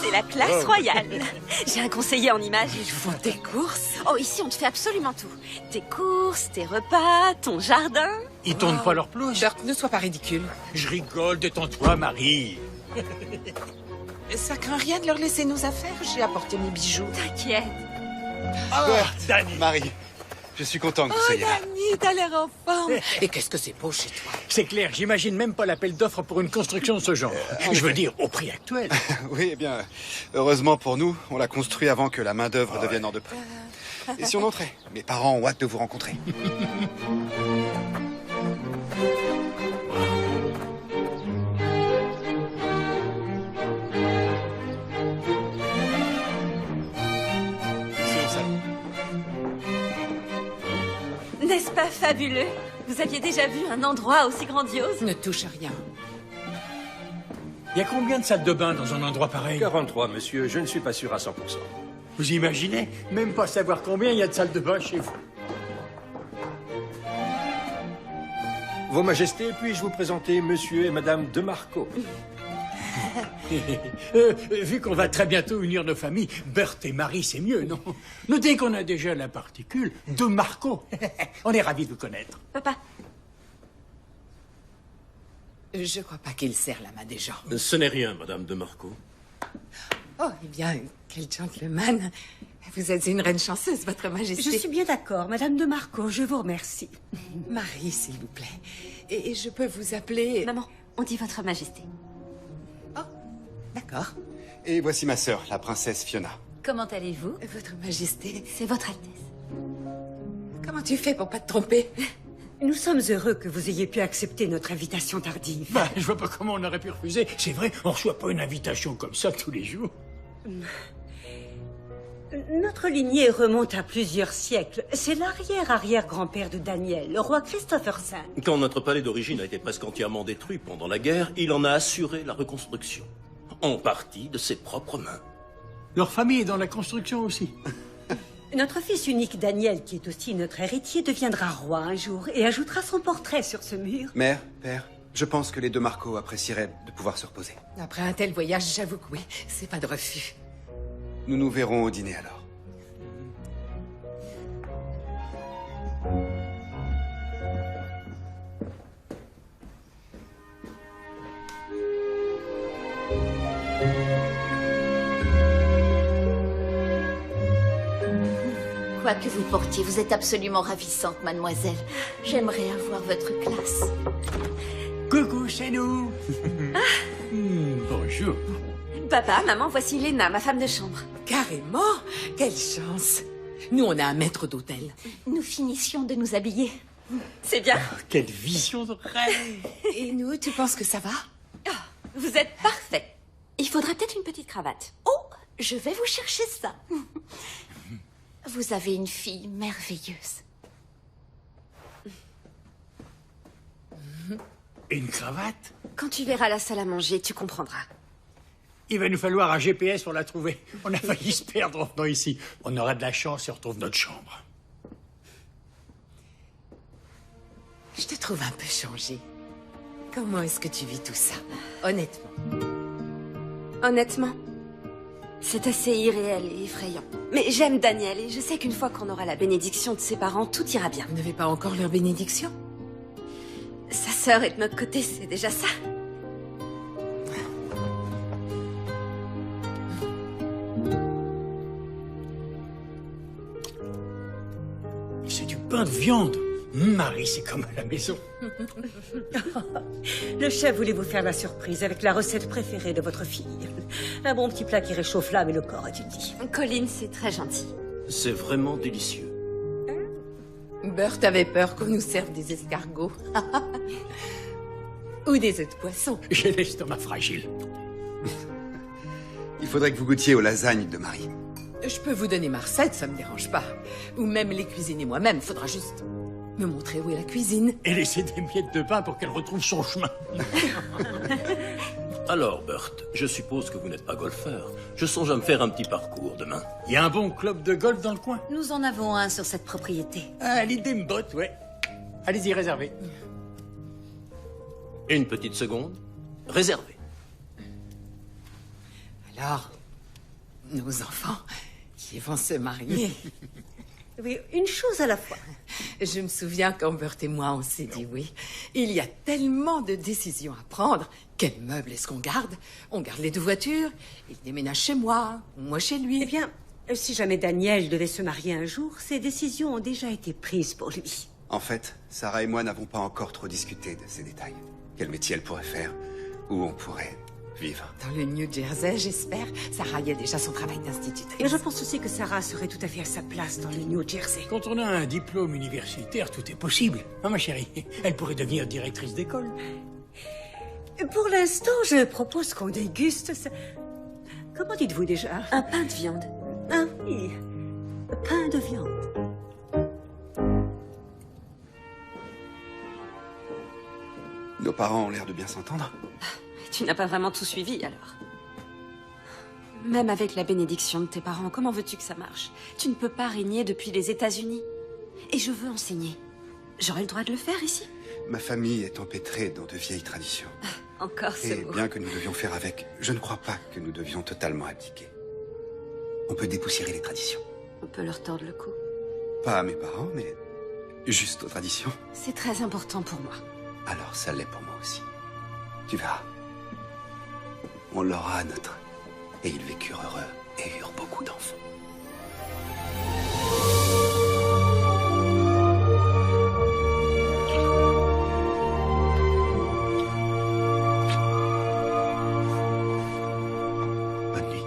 C'est la classe royale. J'ai un conseiller en images et je Font tes courses. Oh, ici, on te fait absolument tout. Tes courses, tes repas, ton jardin. Ils tournent pas leur pelouse. Bert, ne sois pas ridicule. Je rigole, détends-toi, Marie. Ça craint rien de leur laisser nos affaires. J'ai apporté mes bijoux. T'inquiète. Bert, Dani. Marie, je suis content que vous Oh, soyez là. Dani, t'as l'air en forme. Et qu'est-ce que c'est beau chez toi. C'est clair, j'imagine même pas l'appel d'offres pour une construction de ce genre. Je veux dire, au prix actuel. Oui, eh bien, heureusement pour nous, on l'a construit avant que la main-d'œuvre devienne en de prix. Et si on entrait? Mes parents ont hâte de vous rencontrer. C'est au salon. N'est-ce pas fabuleux? Vous aviez déjà vu un endroit aussi grandiose? Ne touche à rien. Il y a combien de salles de bain dans un endroit pareil? 43, monsieur. Je ne suis pas sûr à 100%. Vous imaginez? Même pas savoir combien il y a de salles de bain chez vous. Vos Majestés, puis-je vous présenter monsieur et madame de Marco? Vu qu'on va très bientôt unir nos familles, Berthe et Marie, c'est mieux, non? Notez qu'on a déjà la particule de Marco. On est ravis de vous connaître. Papa. Je crois pas qu'il serre la main des gens. Ce n'est rien, Madame de Marco. Oh, eh bien, quel gentleman. Vous êtes une reine chanceuse, Votre Majesté. Je suis bien d'accord, Madame de Marco, je vous remercie. Marie, s'il vous plaît. Et je peux vous appeler... Maman, on dit Votre Majesté. D'accord. Et voici ma sœur, la princesse Fiona. Comment allez-vous? Votre Majesté. C'est Votre Altesse. Comment tu fais pour pas te tromper? Nous sommes heureux que vous ayez pu accepter notre invitation tardive. Bah, je vois pas comment on aurait pu refuser. C'est vrai, on reçoit pas une invitation comme ça tous les jours. Notre lignée remonte à plusieurs siècles. C'est l'arrière-arrière-grand-père de Daniel, le roi Christopher V. Quand notre palais d'origine a été presque entièrement détruit pendant la guerre, il en a assuré la reconstruction. En partie de ses propres mains. Leur famille est dans la construction aussi. Notre fils unique Daniel, qui est aussi notre héritier, deviendra roi un jour et ajoutera son portrait sur ce mur. Mère, père, je pense que les deux Marco apprécieraient de pouvoir se reposer. Après un tel voyage, j'avoue que oui, c'est pas de refus. Nous nous verrons au dîner alors. Quoi que vous portiez, vous êtes absolument ravissante, mademoiselle. J'aimerais avoir votre classe. Coucou, c'est nous. Bonjour. Papa, maman, voici Léna, ma femme de chambre. Carrément? Quelle chance. Nous, on a un maître d'hôtel. Nous finissions de nous habiller. C'est bien. Quelle vision de rêve. Et nous, tu penses que ça va? Vous êtes parfait. Il faudrait peut-être une petite cravate. Oh, je vais vous chercher ça. Vous avez une fille merveilleuse. Une cravate? Quand tu verras la salle à manger, tu comprendras. Il va nous falloir un GPS pour la trouver. On a failli se perdre en venant ici. On aura de la chance et on retrouve notre chambre. Je te trouve un peu changée. Comment est-ce que tu vis tout ça? Honnêtement. Honnêtement, c'est assez irréel et effrayant. Mais j'aime Daniel et je sais qu'une fois qu'on aura la bénédiction de ses parents, tout ira bien. Vous n'avez pas encore leur bénédiction? Sa sœur est de notre côté, c'est déjà ça. C'est du pain de viande. Marie, c'est comme à la maison. Le chef voulait vous faire la surprise avec la recette préférée de votre fille. Un bon petit plat qui réchauffe l'âme et le corps, a-t-il dit. Colin, c'est très gentil. C'est vraiment délicieux. Bert avait peur qu'on nous serve des escargots. Ou des œufs de poisson. J'ai l'estomac fragile. Il faudrait que vous goûtiez aux lasagnes de Marie. Je peux vous donner ma recette, ça me dérange pas. Ou même les cuisiner moi-même, faudra juste me montrer où est la cuisine. Et laisser des miettes de pain pour qu'elle retrouve son chemin. Alors, Bert, je suppose que vous n'êtes pas golfeur. Je songe à me faire un petit parcours demain. Il y a un bon club de golf dans le coin. Nous en avons un sur cette propriété. Ah, l'idée me botte, ouais. Allez-y, réservez. Une petite seconde. Réservé. Alors, nos enfants qui vont se marier. Oui, une chose à la fois. Je me souviens quand Bert et moi, on s'est dit oui. Il y a tellement de décisions à prendre. Quel meuble est-ce qu'on garde? On garde les 2 voitures. Il déménage chez moi, moi chez lui. Eh bien, si jamais Daniel devait se marier un jour, ces décisions ont déjà été prises pour lui. En fait, Sarah et moi n'avons pas encore trop discuté de ces détails. Quel métier elle pourrait faire, où on pourrait vivre. Dans le New Jersey, j'espère. Sarah y a déjà son travail d'institutrice. Mais je pense aussi que Sarah serait tout à fait à sa place dans le New Jersey. Quand on a un diplôme universitaire, tout est possible. Hein, ma chérie? Elle pourrait devenir directrice d'école. Pour l'instant, je propose qu'on déguste ça. Comment dites-vous déjà? Un pain de viande. Ah oui, pain de viande. Nos parents ont l'air de bien s'entendre. Tu n'as pas vraiment tout suivi, alors. Même avec la bénédiction de tes parents, comment veux-tu que ça marche? Tu ne peux pas régner depuis les États-Unis. Et je veux enseigner. J'aurai le droit de le faire ici? Ma famille est empêtrée dans de vieilles traditions. Encore ce Et mot. bien que nous devions faire avec, je ne crois pas que nous devions totalement abdiquer. On peut dépoussiérer les traditions. On peut leur tordre le cou. Pas à mes parents, mais juste aux traditions. C'est très important pour moi. Alors ça l'est pour moi aussi. Tu verras. On l'aura à notre. Et ils vécurent heureux et eurent beaucoup d'enfants. Bonne nuit.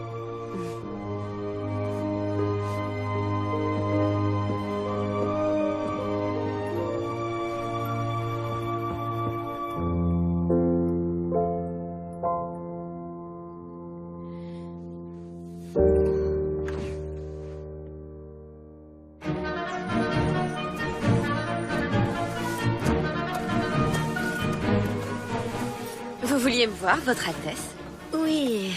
Vous vouliez me voir, Votre Altesse? Oui.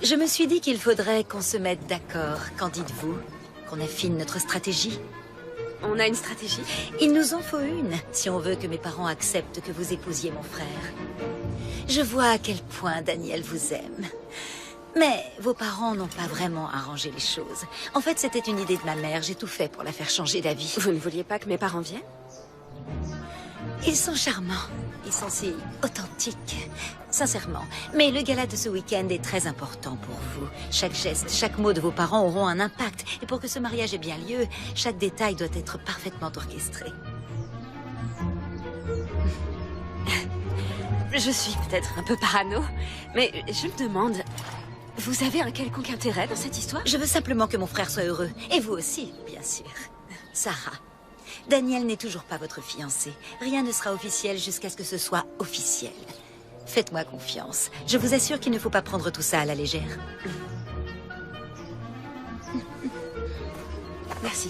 Je me suis dit qu'il faudrait qu'on se mette d'accord. Qu'en dites-vous? Qu'on affine notre stratégie? On a une stratégie? Il nous en faut une, si on veut que mes parents acceptent que vous épousiez mon frère. Je vois à quel point Daniel vous aime. Mais vos parents n'ont pas vraiment arrangé les choses. En fait, c'était une idée de ma mère. J'ai tout fait pour la faire changer d'avis. Vous ne vouliez pas que mes parents viennent? Ils sont charmants. Ils sont si authentiques. Sincèrement. Mais le gala de ce week-end est très important pour vous. Chaque geste, chaque mot de vos parents auront un impact. Et pour que ce mariage ait bien lieu, chaque détail doit être parfaitement orchestré. Je suis peut-être un peu parano, mais je me demande... Vous avez un quelconque intérêt dans cette histoire? Je veux simplement que mon frère soit heureux. Et vous aussi, bien sûr. Sarah, Daniel n'est toujours pas votre fiancé. Rien ne sera officiel jusqu'à ce que ce soit officiel. Faites-moi confiance. Je vous assure qu'il ne faut pas prendre tout ça à la légère. Merci.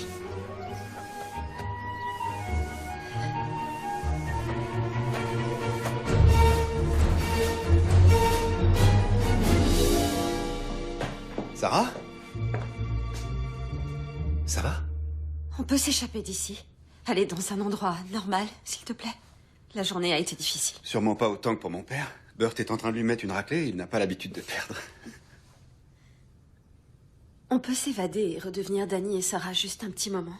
Sarah? Ça va? On peut s'échapper d'ici. Aller dans un endroit normal, s'il te plaît. La journée a été difficile. Sûrement pas autant que pour mon père. Bert est en train de lui mettre une raclée et il n'a pas l'habitude de perdre. On peut s'évader et redevenir Danny et Sarah juste un petit moment.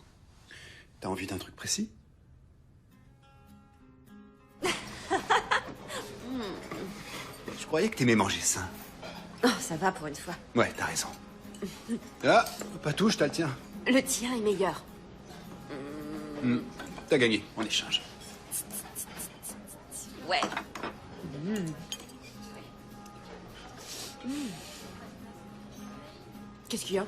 T'as envie d'un truc précis? Je croyais que t'aimais manger sain. Oh, ça va pour une fois. Ouais, t'as raison. Ah, pas touche, t'as le tien. Le tien est meilleur. T'as gagné, on échange. Ouais. Qu'est-ce qu'il y a?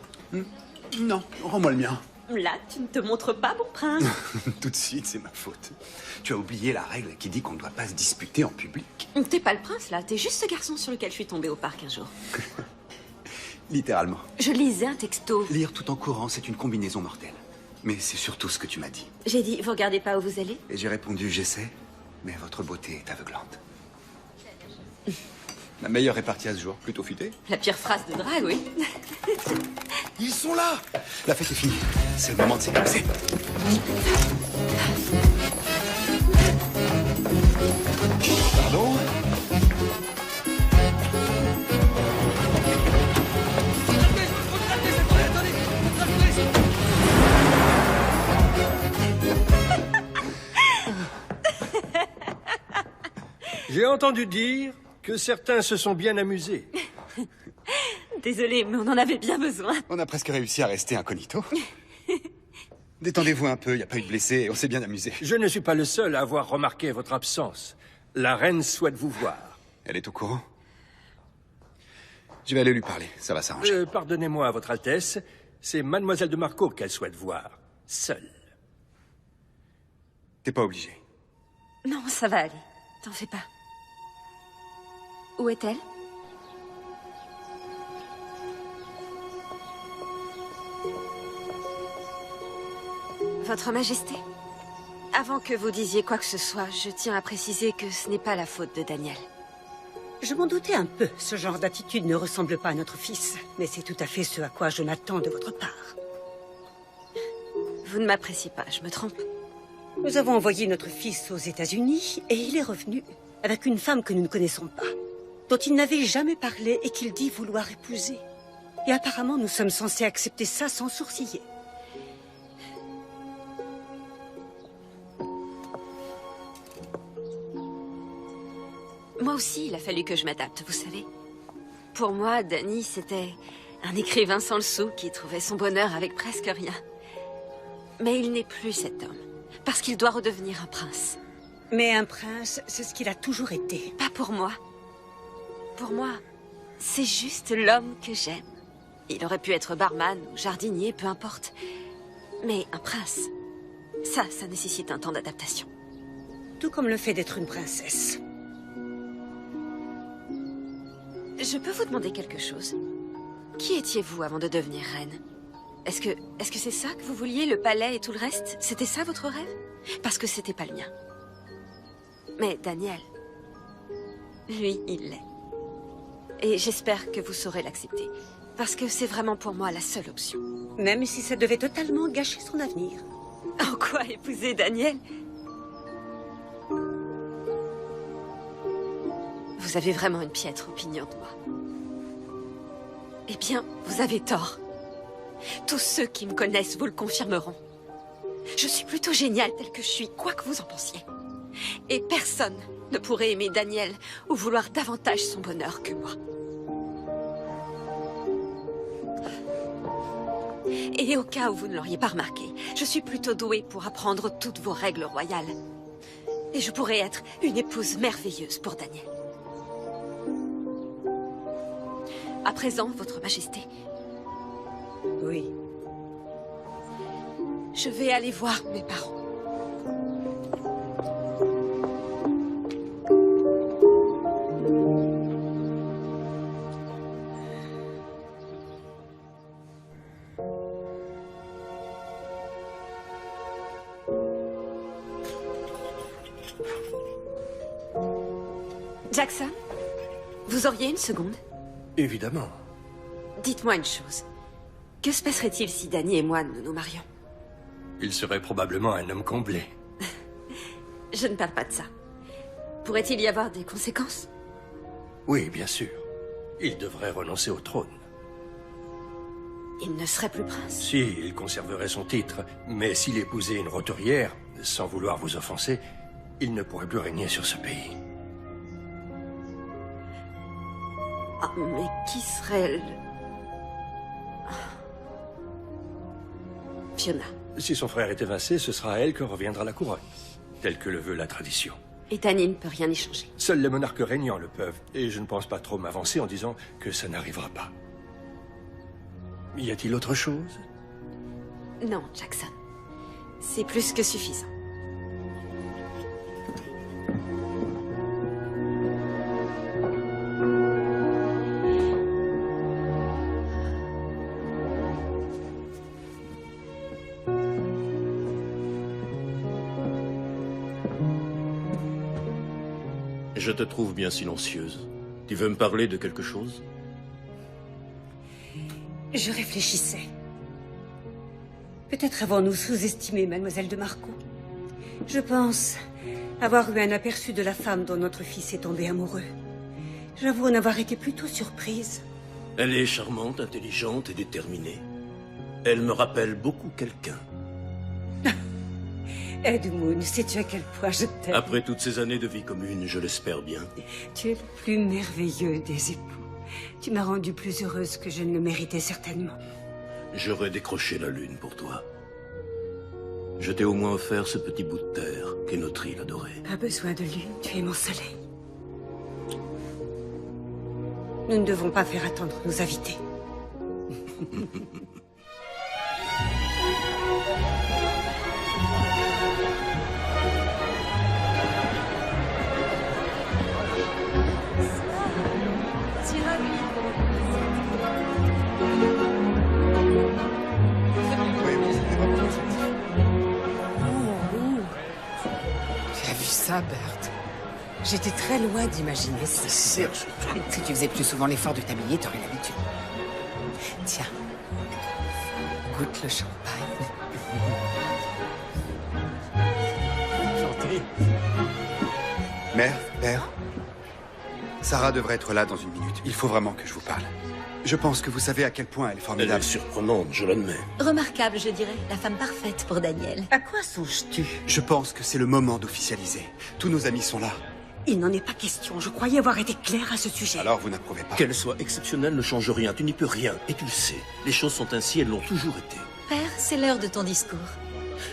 Non, rends-moi le mien. Là, tu ne te montres pas, bon prince. Tout de suite, c'est ma faute. Tu as oublié la règle qui dit qu'on ne doit pas se disputer en public. T'es pas le prince, là. T'es juste ce garçon sur lequel je suis tombée au parc un jour. Littéralement. Je lisais un texto. Lire tout en courant, c'est une combinaison mortelle. Mais c'est surtout ce que tu m'as dit. J'ai dit, vous regardez pas où vous allez? Et j'ai répondu, j'essaie, mais votre beauté est aveuglante. La meilleure répartie à ce jour. Plutôt futé. La pire phrase de drague, oui. Ils sont là. La fête est finie. C'est le moment de s'éclipser. Pardon? J'ai entendu dire que certains se sont bien amusés. Désolée, mais on en avait bien besoin. On a presque réussi à rester incognito. Détendez-vous un peu, il n'y a pas eu de blessés, on s'est bien amusé. Je ne suis pas le seul à avoir remarqué votre absence. La reine souhaite vous voir. Elle est au courant? Je vais aller lui parler, ça va s'arranger. Pardonnez-moi, Votre Altesse, c'est Mademoiselle de Marco qu'elle souhaite voir. Seule. T'es pas obligé. Non, ça va aller. T'en fais pas. Où est-elle? Votre Majesté, avant que vous disiez quoi que ce soit, je tiens à préciser que ce n'est pas la faute de Daniel. Je m'en doutais un peu. Ce genre d'attitude ne ressemble pas à notre fils. Mais c'est tout à fait ce à quoi je m'attends de votre part. Vous ne m'appréciez pas, je me trompe. Nous avons envoyé notre fils aux États-Unis et il est revenu avec une femme que nous ne connaissons pas, dont il n'avait jamais parlé et qu'il dit vouloir épouser. Et apparemment, nous sommes censés accepter ça sans sourciller. Moi aussi, il a fallu que je m'adapte, vous savez. Pour moi, Danny, c'était un écrivain sans le sou qui trouvait son bonheur avec presque rien. Mais il n'est plus cet homme, parce qu'il doit redevenir un prince. Mais un prince, c'est ce qu'il a toujours été. Pas pour moi. Pour moi, c'est juste l'homme que j'aime. Il aurait pu être barman ou jardinier, peu importe. Mais un prince, ça nécessite un temps d'adaptation. Tout comme le fait d'être une princesse. Je peux vous demander quelque chose? Qui étiez-vous avant de devenir reine? Est-ce que c'est ça que vous vouliez, le palais et tout le reste? C'était ça votre rêve? Parce que c'était pas le mien. Mais Daniel, lui, il l'est. Et j'espère que vous saurez l'accepter. Parce que c'est vraiment pour moi la seule option. Même si ça devait totalement gâcher son avenir. En quoi épouser Daniel? Vous avez vraiment une piètre opinion de moi. Eh bien, vous avez tort. Tous ceux qui me connaissent vous le confirmeront. Je suis plutôt géniale telle que je suis, quoi que vous en pensiez. Et personne ne pourrait aimer Daniel ou vouloir davantage son bonheur que moi. Et au cas où vous ne l'auriez pas remarqué, je suis plutôt douée pour apprendre toutes vos règles royales. Et je pourrais être une épouse merveilleuse pour Daniel. À présent, Votre Majesté. Oui. Je vais aller voir mes parents. Jackson, vous auriez une seconde? Évidemment. Dites-moi une chose. Que se passerait-il si Danny et moi nous nous marions? Il serait probablement un homme comblé. Je ne parle pas de ça. Pourrait-il y avoir des conséquences? Oui, bien sûr. Il devrait renoncer au trône. Il ne serait plus prince? Si, il conserverait son titre. Mais s'il épousait une roturière, sans vouloir vous offenser, il ne pourrait plus régner sur ce pays. Ah, mais qui serait le... Fiona. Si son frère est évincé, ce sera à elle que reviendra la couronne, telle que le veut la tradition. Et Danny ne peut rien y changer. Seuls les monarques régnants le peuvent, et je ne pense pas trop m'avancer en disant que ça n'arrivera pas. Y a-t-il autre chose? Non, Jackson. C'est plus que suffisant. Je te trouve bien silencieuse. Tu veux me parler de quelque chose? Je réfléchissais. Peut-être avons-nous sous-estimé Mademoiselle de Marco. Je pense avoir eu un aperçu de la femme dont notre fils est tombé amoureux. J'avoue en avoir été plutôt surprise. Elle est charmante, intelligente et déterminée. Elle me rappelle beaucoup quelqu'un. Edmund, sais-tu à quel point je t'aime? Après toutes ces années de vie commune, je l'espère bien. Tu es le plus merveilleux des époux. Tu m'as rendue plus heureuse que je ne le méritais certainement. J'aurais décroché la lune pour toi. Je t'ai au moins offert ce petit bout de terre qu'est notre île adorée. Pas besoin de lune, tu es mon soleil. Nous ne devons pas faire attendre nos invités. Tu as vu ça, Bert? J'étais très loin d'imaginer ça. Si tu faisais plus souvent l'effort de t'habiller, t'aurais l'habitude. Tiens, goûte le champagne. Enchanté. Mère, père, Sarah devrait être là dans une minute. Il faut vraiment que je vous parle. Je pense que vous savez à quel point elle est Elle formidable. est surprenante, je l'admets. Remarquable, je dirais. La femme parfaite pour Daniel. À quoi songes-tu? Je pense que c'est le moment d'officialiser. Tous nos amis sont là. Il n'en est pas question. Je croyais avoir été claire à ce sujet. Alors vous n'approuvez pas. Qu'elle soit exceptionnelle ne change rien. Tu n'y peux rien. Et tu le sais. Les choses sont ainsi, elles l'ont toujours été. Père, c'est l'heure de ton discours.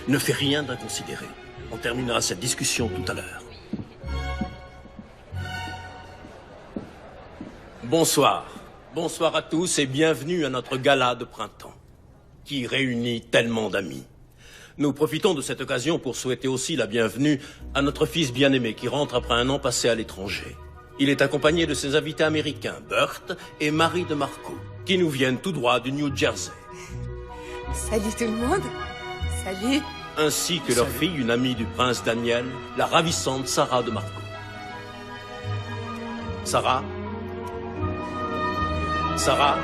Ne fais rien d'inconsidéré. On terminera cette discussion tout à l'heure. Bonsoir. Bonsoir à tous et bienvenue à notre gala de printemps, qui réunit tellement d'amis. Nous profitons de cette occasion pour souhaiter aussi la bienvenue à notre fils bien-aimé qui rentre après un an passé à l'étranger. Il est accompagné de ses invités américains, Bert et Marie de Marco, qui nous viennent tout droit du New Jersey. Salut tout le monde. Salut. Ainsi que leur fille, une amie du prince Daniel, la ravissante Sarah de Marco. Sarah? Sarah?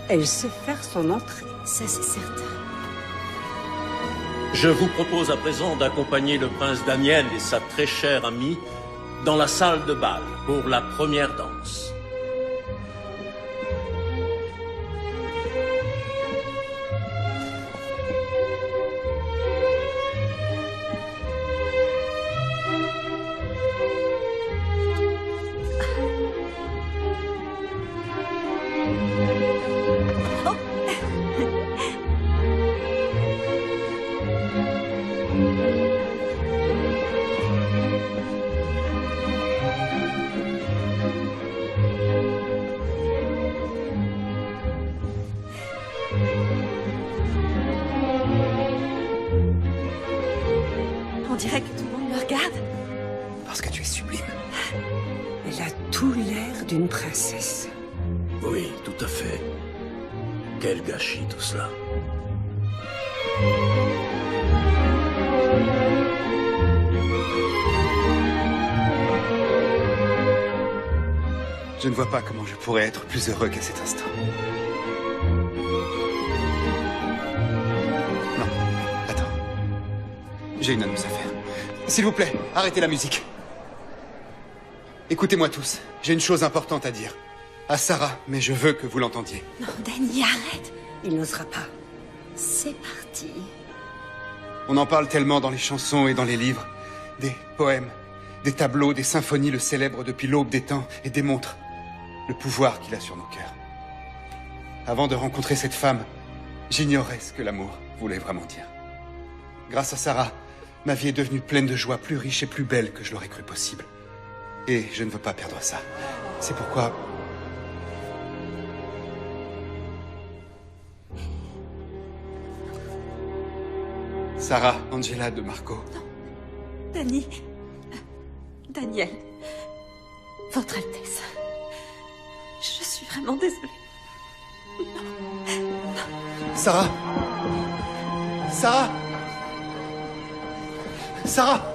Elle sait faire son entrée. Ça, c'est certain. Je vous propose à présent d'accompagner le prince Daniel et sa très chère amie dans la salle de bal pour la première danse. On dirait que tout le monde me regarde. Parce que tu es sublime. Elle a tout l'air d'une princesse. Oui, tout à fait. Quel gâchis tout cela. Je ne vois pas comment je pourrais être plus heureux qu'à cet instant. Non, attends. J'ai une annonce à faire. S'il vous plaît, arrêtez la musique. Écoutez-moi tous, j'ai une chose importante à dire. À Sarah, mais je veux que vous l'entendiez. Non, Danny, arrête. Il n'osera pas. C'est parti. On en parle tellement dans les chansons et dans les livres. Des poèmes, des tableaux, des symphonies le célèbrent depuis l'aube des temps et démontrent le pouvoir qu'il a sur nos cœurs. Avant de rencontrer cette femme, j'ignorais ce que l'amour voulait vraiment dire. Grâce à Sarah, ma vie est devenue pleine de joie, plus riche et plus belle que je l'aurais cru possible. Et je ne veux pas perdre ça. C'est pourquoi... Sarah Angela de Marco. Dani. Daniel. Votre Altesse. Je suis vraiment désolée. Sarah Sarah Sarah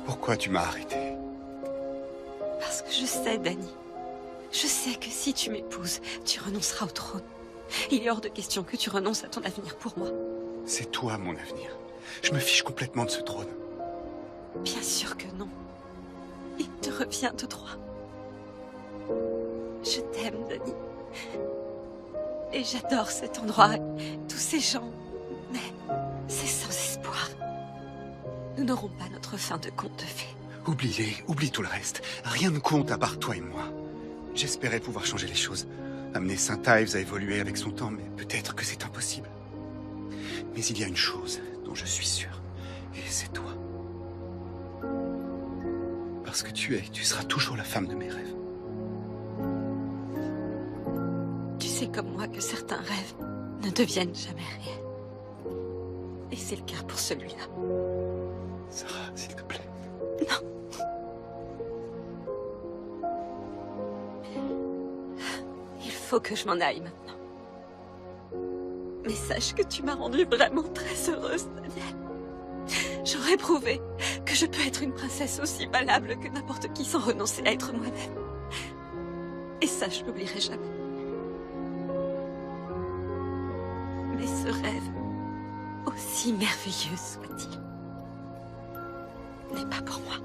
Pourquoi tu m'as arrêté? Parce que je sais, Dani. Je sais que si tu m'épouses, tu renonceras au trône. Il est hors de question que tu renonces à ton avenir pour moi. C'est toi mon avenir. Je me fiche complètement de ce trône. Bien sûr que non. Il te revient de droit. Je t'aime, Dani. Et j'adore cet endroit, tous ces gens. Mais c'est sans espoir. Nous n'aurons pas notre fin de conte fait. Oublie-les, oublie tout le reste. Rien ne compte à part toi et moi. J'espérais pouvoir changer les choses. Amener Saint Ives à évoluer avec son temps, mais peut-être que c'est impossible. Mais il y a une chose dont je suis sûr, et c'est toi. Parce que tu seras toujours la femme de mes rêves. Tu sais comme moi que certains rêves ne deviennent jamais réels. Et c'est le cas pour celui-là. Sarah, s'il te plaît. Non. Il faut que je m'en aille maintenant. Mais sache que tu m'as rendue vraiment très heureuse, Daniel. J'aurais prouvé que je peux être une princesse aussi valable que n'importe qui sans renoncer à être moi-même. Et ça, je l'oublierai jamais. Mais ce rêve, aussi merveilleux soit-il, n'est pas pour moi.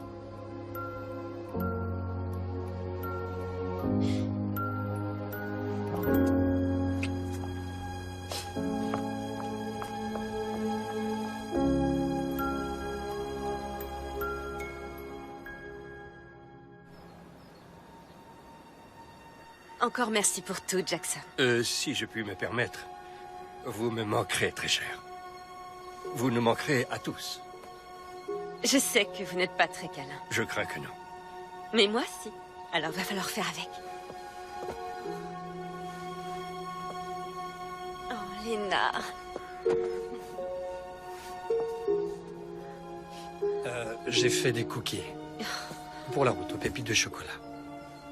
Encore merci pour tout, Jackson. Si je puis me permettre, vous me manquerez très cher. Vous nous manquerez à tous. Je sais que vous n'êtes pas très câlin. Je crains que non. Mais moi, si. Alors, va falloir faire avec. Oh, Lénard. J'ai fait des cookies. Pour la route aux pépites de chocolat.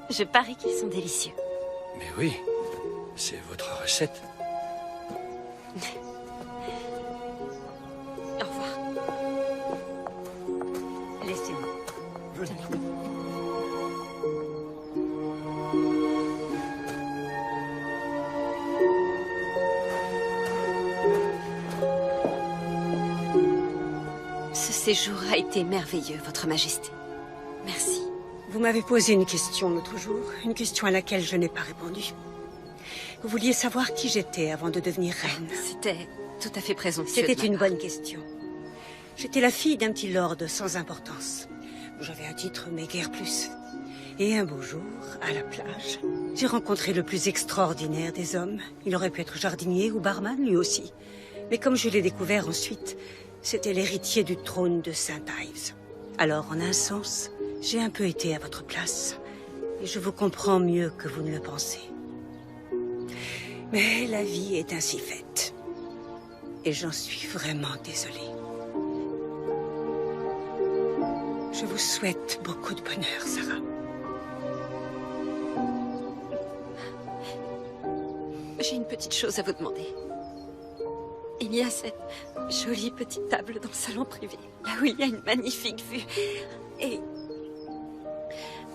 Je parie qu'ils sont délicieux. Mais oui, c'est votre recette. Au revoir. Laissez-moi. Venez. Ce séjour a été merveilleux, Votre Majesté. Merci. Vous m'avez posé une question l'autre jour, une question à laquelle je n'ai pas répondu. Vous vouliez savoir qui j'étais avant de devenir reine. C'était tout à fait présomptueux. C'était une bonne question. J'étais la fille d'un petit lord sans importance. J'avais un titre, mais guère plus. Et un beau jour, à la plage, j'ai rencontré le plus extraordinaire des hommes. Il aurait pu être jardinier ou barman, lui aussi. Mais comme je l'ai découvert ensuite, c'était l'héritier du trône de Saint Ives. Alors, en un sens, j'ai un peu été à votre place. Et je vous comprends mieux que vous ne le pensez. Mais la vie est ainsi faite. Et j'en suis vraiment désolée. Je vous souhaite beaucoup de bonheur, Sarah. J'ai une petite chose à vous demander. Il y a cette jolie petite table dans le salon privé, là où il y a une magnifique vue. Et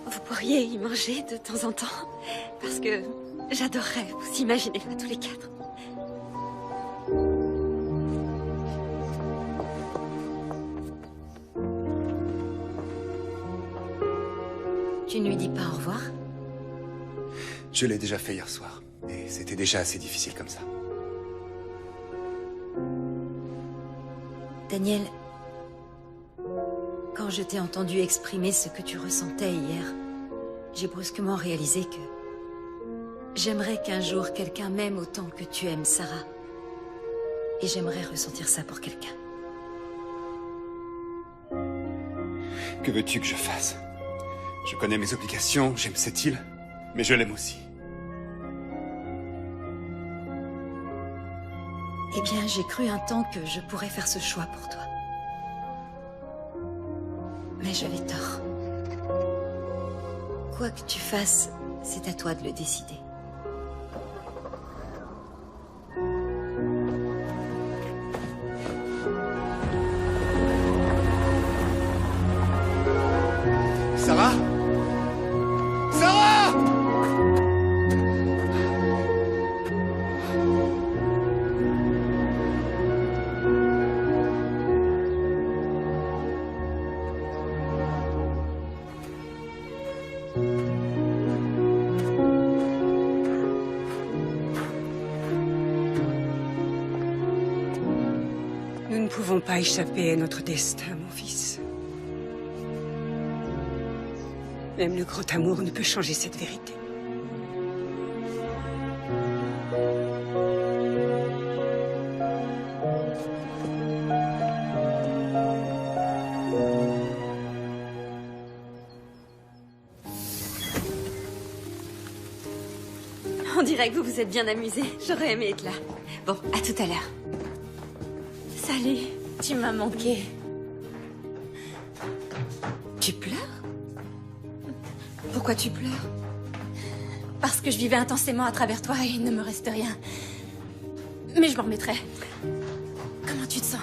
vous pourriez y manger de temps en temps, parce que j'adorerais vous imaginer là tous les quatre. Tu ne lui dis pas au revoir? Je l'ai déjà fait hier soir, et c'était déjà assez difficile comme ça. Daniel, quand je t'ai entendu exprimer ce que tu ressentais hier, j'ai brusquement réalisé que J'aimerais qu'un jour quelqu'un m'aime autant que tu aimes Sarah. Et j'aimerais ressentir ça pour quelqu'un. Que veux-tu que je fasse? Je connais mes obligations, j'aime cette île, mais je l'aime aussi. Eh bien, j'ai cru un temps que je pourrais faire ce choix pour toi. Mais j'avais tort. Quoi que tu fasses, c'est à toi de le décider. Sarah? Sarah! Nous ne pouvons pas échapper à notre destin, mon fils. Même le grand amour ne peut changer cette vérité. On dirait que vous vous êtes bien amusés. J'aurais aimé être là. Bon, à tout à l'heure. Salut. Tu m'as manqué. Tu pleures? Pourquoi tu pleures? Parce que je vivais intensément à travers toi et il ne me reste rien. Mais je m'en remettrai. Comment tu te sens?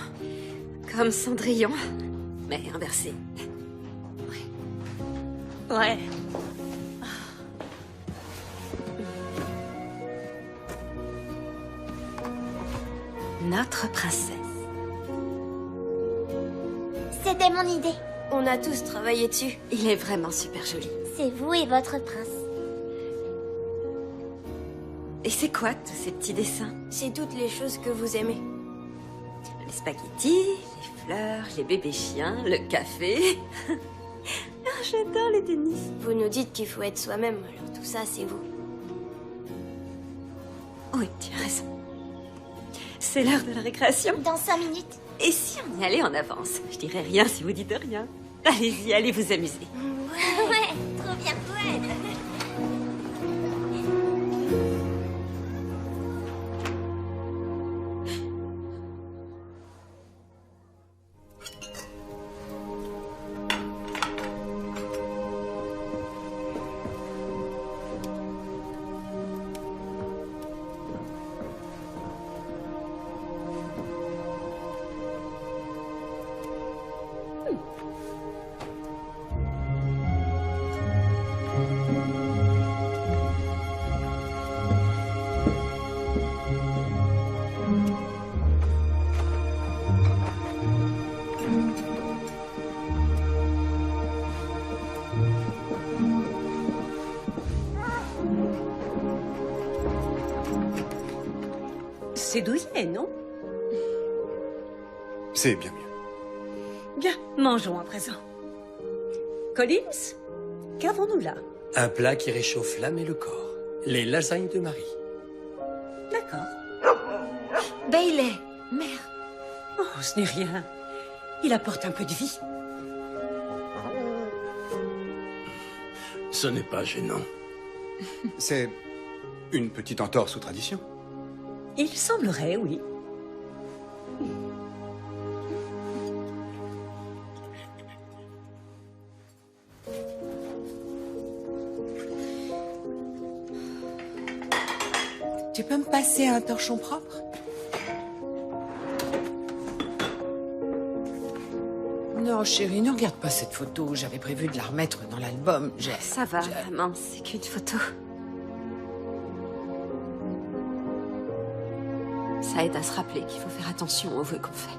Comme Cendrillon, mais inversé. Ouais. Notre princesse. C'était mon idée. On a tous travaillé dessus. Il est vraiment super joli. C'est vous et votre prince. Et c'est quoi tous ces petits dessins? C'est toutes les choses que vous aimez. Les spaghettis, les fleurs, les bébés chiens, le café. Ah, j'adore les tennis. Vous nous dites qu'il faut être soi-même, alors tout ça, c'est vous. Oui, tu as raison. C'est l'heure de la récréation. Dans 5 minutes. Et si on y allait en avance? Je dirais rien si vous dites rien. Allez-y, allez vous amuser. Ouais, trop bien, ouais. C'est douillet, non? C'est bien mieux. Bien, mangeons à présent. Collins, qu'avons-nous là? Un plat qui réchauffe l'âme et le corps. Les lasagnes de Marie. D'accord. Bailey, mère. Oh, ce n'est rien. Il apporte un peu de vie. Ce n'est pas gênant. C'est une petite entorse aux traditions. Il semblerait, oui. Tu peux me passer un torchon propre? Non, chérie, ne regarde pas cette photo. J'avais prévu de la remettre dans l'album. Ça va, maman, c'est qu'une photo. Ça aide à se rappeler qu'il faut faire attention aux vœux qu'on fait.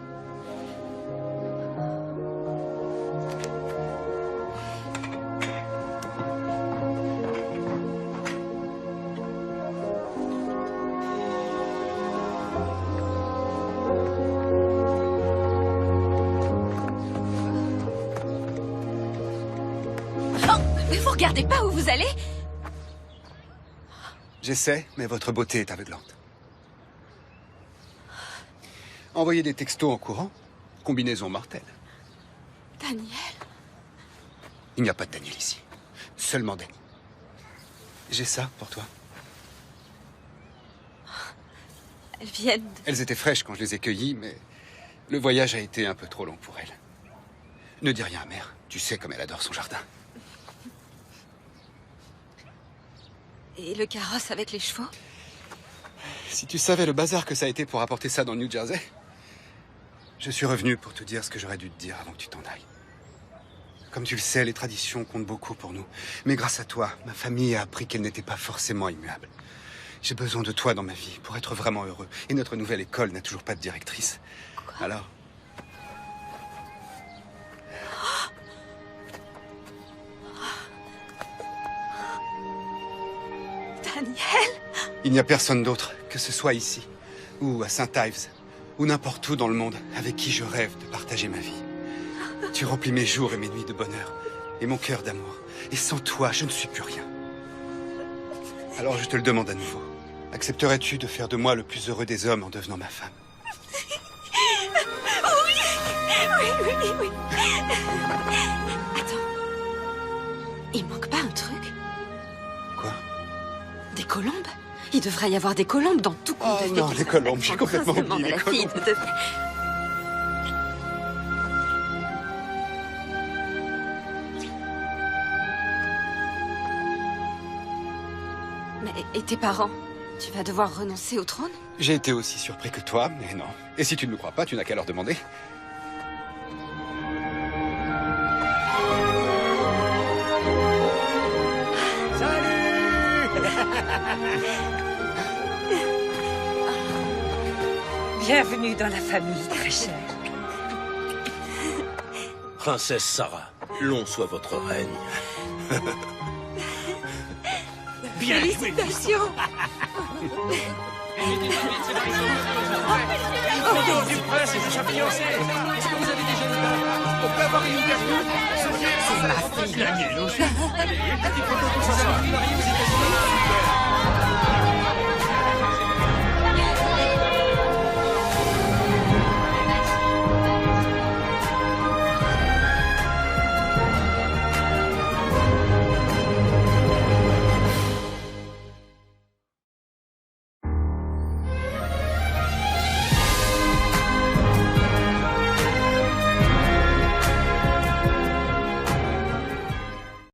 Oh, mais vous regardez pas où vous allez? J'essaie, mais votre beauté est aveuglante. Envoyer des textos en courant, combinaison mortelle. Daniel. Il n'y a pas de Daniel ici. Seulement Dani. J'ai ça pour toi. Elles viennent. Elles étaient fraîches quand je les ai cueillies, mais le voyage a été un peu trop long pour elles. Ne dis rien à mère. Tu sais comme elle adore son jardin. Et le carrosse avec les chevaux? Si tu savais le bazar que ça a été pour apporter ça dans le New Jersey. Je suis revenu pour te dire ce que j'aurais dû te dire avant que tu t'en ailles. Comme tu le sais, les traditions comptent beaucoup pour nous. Mais grâce à toi, ma famille a appris qu'elle n'était pas forcément immuable. J'ai besoin de toi dans ma vie pour être vraiment heureux. Et notre nouvelle école n'a toujours pas de directrice. Quoi? Alors... Daniel? Il n'y a personne d'autre, que ce soit ici, ou à Saint-Ives, ou n'importe où dans le monde, avec qui je rêve de partager ma vie. Tu remplis mes jours et mes nuits de bonheur, et mon cœur d'amour. Et sans toi, je ne suis plus rien. Alors je te le demande à nouveau. Accepterais-tu de faire de moi le plus heureux des hommes en devenant ma femme? Oui. Attends. Il manque pas un truc? Quoi? Des colombes? Il devrait y avoir des colombes dans tout conte de fées. Non, les colombes, j'ai complètement oublié les colombes. Mais et tes parents? Tu vas devoir renoncer au trône? J'ai été aussi surpris que toi, mais non. Et si tu ne me crois pas, tu n'as qu'à leur demander. Bienvenue dans la famille, très chère. Princesse Sarah, long soit votre règne. Bien Félicitations. Du prince et de sa fiancée. Est-ce que vous avez déjà vu là? On peut avoir une interview? C'est ma fille. La mienne aussi. Allez, une petite photo pour ça. Super.